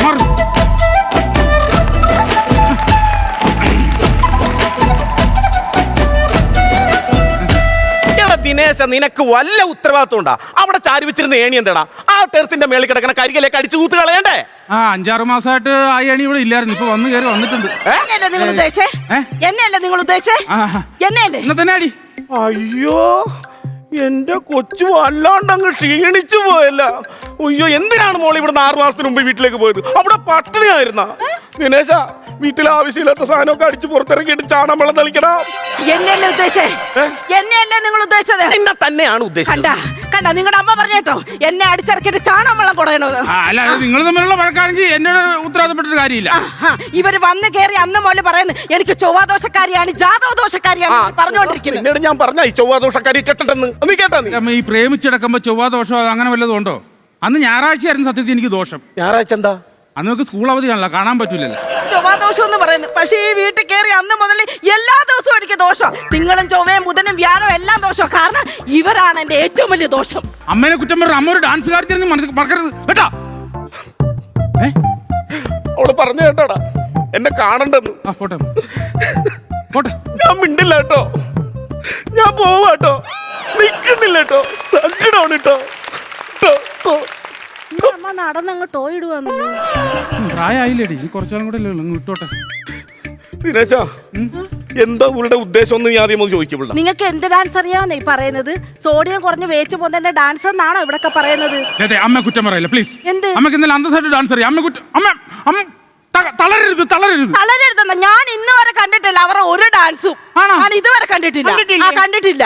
ദിനേശ, നിനക്ക് വല്ല ഉത്തരവാദിത്വം ഉണ്ടാ? അവിടെ ചാരി വെച്ചിരുന്ന ഏണി എന്താടാ? ആ ടെറസിന്റെ മേളിൽ കിടക്കണ കരികലേക്ക് അടിച്ചു കൂത്ത് കളയണ്ടേ? 5-6 മാസമായിട്ട് ആ ഏണി ഇവിടെ ഇല്ലായിരുന്നു. ഇപ്പൊ വന്നിട്ടുണ്ട്. എന്നെയല്ലേ നിങ്ങൾ ഉദ്ദേശിച്ചേ? ഇന്നെ തന്നെ അടി. അയ്യോ, എന്റെ കൊച്ചു വല്ലാണ്ടങ്ങ് ക്ഷീണിച്ചു പോയല്ല. അയ്യോ, എന്തിനാണ് മോൾ ഇവിടുന്ന് 6 മാസത്തിന് മുമ്പ് വീട്ടിലേക്ക് പോയത്? അവിടെ പട്ടിണിയായിരുന്ന? ദിനേശ, വീട്ടിൽ ആവശ്യമില്ലാത്ത സാധനമൊക്കെ അടിച്ച് പുറത്തിറക്കിയിട്ട് ചാണം വെള്ളം തളിക്കണം. എന്നെയല്ലേ നിങ്ങൾ ഉദ്ദേശിച്ചത്? എന്നെ തന്നെയാണ് ഉദ്ദേശിച്ചത്. കണ്ട, നിങ്ങളുടെ അമ്മ പറഞ്ഞേട്ടോ, എന്നെ അടിച്ചിറക്കിയിട്ട് ചാണം വെള്ളം കൊടയണത്. അല്ലാതെ നിങ്ങൾ തമ്മിലുള്ള വഴക്കാണെങ്കിൽ എന്നോട് ഉത്തരവാദപ്പെട്ടൊരു കാര്യമില്ല. ഇവര് വന്ന് കയറി അന്ന് മോല് പറയുന്നത് എനിക്ക് ചൊവ്വാദോഷക്കാരിയാണ്, ജാതകദോഷക്കാരിയാണ് പറഞ്ഞുകൊണ്ടിരിക്കുന്നത്. എന്നോട് ഞാൻ പറഞ്ഞ ഈ ചൊവ്വാദോഷക്കാരി കെട്ടിട്ടെന്ന് നീ കേട്ടാ? നീ ഈ പ്രേമിച്ചെടുക്കുമ്പോ ചൊവ്വാദോഷോ അങ്ങനെ വല്ലതും ഉണ്ടോ? അന്ന് ഞായറാഴ്ചയായിരുന്നു സത്യത്തിൽ എനിക്ക് ദോഷം. ഞായറാഴ്ച എന്താ? അന്ന് നമുക്ക് സ്കൂൾ അവധിയാണല്ലോ, കാണാൻ പറ്റൂലല്ലോ. ചൊവ്വാദോഷം എന്ന് പറയുന്നത്. പക്ഷെ ഈ വീട്ടിൽ കയറി അന്ന് മുതൽ എല്ലാ ദിവസവും എനിക്ക് ദോഷം. തിങ്കളും ചൊവ്വയും ബുധനും വ്യാഴം എല്ലാം ദോഷം. കാരണം ഇവരാണ് എന്റെ ഏറ്റവും വലിയ ദോഷം. അമ്മേനെ കുറ്റം പറഞ്ഞ അമ്മ ഒരു ഡാൻസ് കാണിച്ചിരുന്നു മനസ്സിൽ മറക്കരുത് കേട്ടാ. അവള് പറഞ്ഞു കേട്ടോടാ എന്നെ കാണണ്ടെന്ന്. ആ പോട്ടെ പോട്ടെ. ഞാൻ മിണ്ടില്ല കേട്ടോ, ഞാൻ പോവാട്ടോ, നിക്കുന്നില്ല കേട്ടോ, സങ്കടമാണ് കേട്ടോ. അമ്മ നടന്നങ്ങ് ടോയിടുവാന്നല്ലോ. പ്രായമായില്ലേടി, ഇനി കുറച്ചാലും കൂടെ അല്ലേ ഉള്ളൂ, അങ്ങ് വിട്ടോട്ടെ. ദിനേശാ എന്താ ഇവളുടെ ഉദ്ദേശം ഒന്ന് ഞാൻ ആദ്യം ഒന്ന് ചോദിക്കപ്പെടാം. നിങ്ങൾക്ക് എന്ത് ഡാൻസ് അറിയാമെന്നേ ഈ പറയുന്നത്? സോഡിയം കുറഞ്ഞ് വേച്ച് പോകുന്നതിന്റെ ഡാൻസ് എന്നാണോ ഇവിടൊക്കെ പറയുന്നത്? അമ്മ കുറ്റം പറയില്ല പ്ലീസ്. എന്ത്? അമ്മക്ക് ഇന്നലെ അന്തസ്സായിട്ട് ഡാൻസ് അറിയാം. അമ്മ കുറ്റം അമ്മ തളരരുത് തളരരുത്. തളരരുതെന്ന ഞാൻ ഇന്ന് വരെ കണ്ടിട്ടില്ല അവരെ ഒരു ഡാൻസും. ഞാൻ ഇതുവരെ കണ്ടിട്ടില്ല. കണ്ടിട്ടില്ല.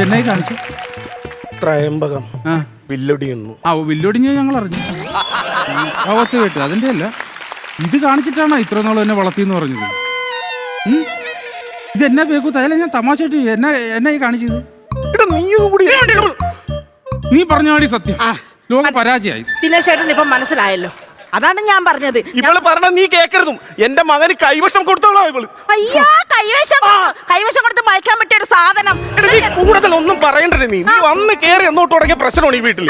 എന്നായി കാണിച്ചു? ത്രയംബകം വില്ലൊടിയുന്നു. ആ വില്ലൊടിഞ്ഞ ഞങ്ങൾ അറിഞ്ഞു, അവസ്ഥ കേട്ടു. അതിന്റെ അല്ല, ഇത് കാണിച്ചിട്ടാണോ ഇത്ര നാളും എന്നെ വളർത്തിന്ന് പറഞ്ഞത്? ഇത് എന്നാ പേക്കു തയ്യല? ഞാൻ തമാശയായിട്ട് എന്നായി കാണിച്ചത്? നീ പറഞ്ഞാടി സത്യം, ലോക പരാജയായി. ദിനേശേട്ടൻ ഇപ്പൊ മനസ്സിലായല്ലോ, അതാണ് ഞാൻ പറഞ്ഞത്. ഇവള് പറഞ്ഞ നീ കേക്കരുതും. എന്റെ മകന് കൈവശം കൊടുത്തോളാം ഇവള്. അയ്യാ കൈവശം കൊടുത്ത് മയക്കാൻ പറ്റിയ ഒരു സാധനം. കൂടുതൽ ഒന്നും പറയണ്ടേ, നീ വന്ന് കേറി എന്നോട്ട് തുടങ്ങിയ പ്രശ്നമാണ് ഈ വീട്ടിൽ.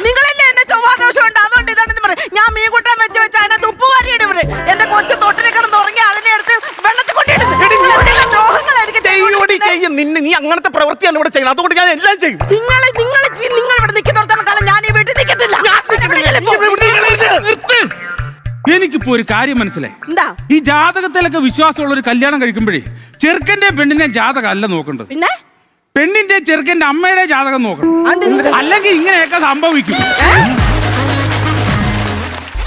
നിങ്ങളല്ലേ എന്റെ ചൊവ്വാദോഷം ഉണ്ട്, അതുകൊണ്ട് ഇതാണെന്ന് പറയും. ഞാൻ മീൻകൂട്ടാൻ വെച്ച് അതിനകത്ത് ഉപ്പ് വാരിയിടും. ഇവര് എന്റെ കൊച്ചു തൊട്ടിലെ കിടന്ന് ഉറങ്ങി അതിനെ എടുത്ത് വെള്ളത്തിൽ കൊണ്ടിടുന്നു. നിന്നെ നീ അങ്ങനത്തെ പ്രവൃത്തിയാണ് ഇവിടെ ചെയ്യുന്നത്, അതുകൊണ്ട് ഞാൻ എല്ലാം ചെയ്യും. നിങ്ങൾ ഇവിടെ നിൽക്കുന്നിടത്തോളം കാലം ഞാൻ ഈ വീട്ടിൽ നിൽക്കത്തില്ല. എനിക്കിപ്പോ ഒരു കാര്യം മനസ്സിലായി. എന്താ? ഈ ജാതകത്തിലൊക്കെ വിശ്വാസമുള്ള ഒരു കല്യാണം കഴിക്കുമ്പോഴേ ചെറുക്കന്റെ പെണ്ണിന്റെ ജാതകം അല്ല നോക്കേണ്ടത്, പിന്നെ പെണ്ണിന്റെ ചെറുക്കന്റെ അമ്മയുടെ ജാതകം നോക്കണം. അല്ലെങ്കിൽ ഇങ്ങനെയൊക്കെ സംഭവിക്കും.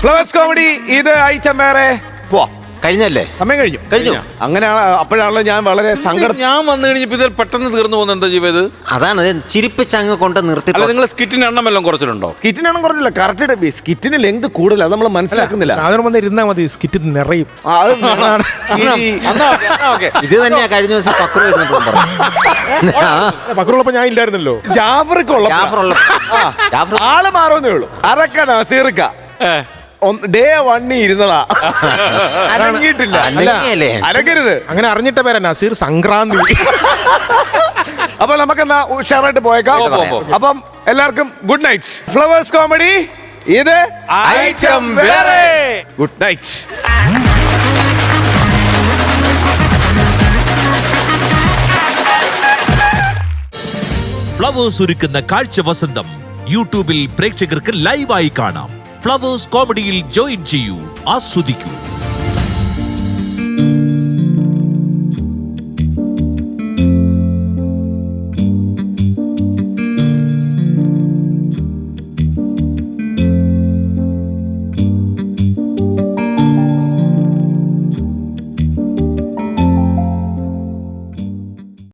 ഫ്ലവേഴ്സ് കോമഡി ഇത് ഐറ്റം വേറെ പോവാ. കഴിഞ്ഞല്ലേ? സമയം കഴിഞ്ഞു. കഴിഞ്ഞു. അങ്ങനെയാണ്. അപ്പോഴാണല്ലോ ഞാൻ വളരെ സങ്കടം. ഞാൻ വന്നു കഴിഞ്ഞപ്പോ ഇത് പെട്ടെന്ന് തീർന്നു പോകുന്നത് എന്താ ചെയ്തത്? അതാണ് ചിരിപ്പിച്ചങ്ങ് കൊണ്ട് നിർത്തി. അല്ല, നിങ്ങൾ സ്കിറ്റിന് എണ്ണം എല്ലാം കുറച്ചിട്ടുണ്ടോ? സ്കിറ്റിനെണ്ണം കുറച്ചില്ല, കറക്റ്റ് സ്കിറ്റിന് ലെങ്ത് കൂടുതൽ, അത് നമ്മൾ മനസ്സിലാക്കുന്നില്ല. സാധനം വന്ന് ഇരുന്നാ മതി, സ്കിറ്റ് നിറയും. ഇത് തന്നെയാ കഴിഞ്ഞ ദിവസം പക്രു പക്രുള്ളപ്പോ ഞാൻ ഇല്ലായിരുന്നല്ലോ. ജാഫറുള്ള ആള് മാറുന്നേ ഉള്ളൂ. അതൊക്കെ നസീർക്ക ഡേ 1 ഇരുന്നതാ, അനങ്ങിയിട്ടില്ല. അനങ്ങരുത്. അങ്ങനെ അറിഞ്ഞിട്ട പേരാ നസീർ സംക്രാന്തി. അപ്പൊ നമുക്കെന്നാ ഉഷാറായിട്ട് പോയേക്കാം. അപ്പം എല്ലാവർക്കും ഗുഡ് നൈറ്റ്. ഫ്ലവേഴ്സ് കോമഡി ഇത് ഐറ്റം വേറെ. Good night. ഫ്ലവേഴ്സ് ഒരുക്കുന്ന കാഴ്ച വസന്തം യൂട്യൂബിൽ പ്രേക്ഷകർക്ക് ലൈവായി കാണാം. ഫ്ലവേഴ്സ് കോമഡിയിൽ ജോയിൻ ചെയ്യൂ, ആസ്വദിക്കൂ.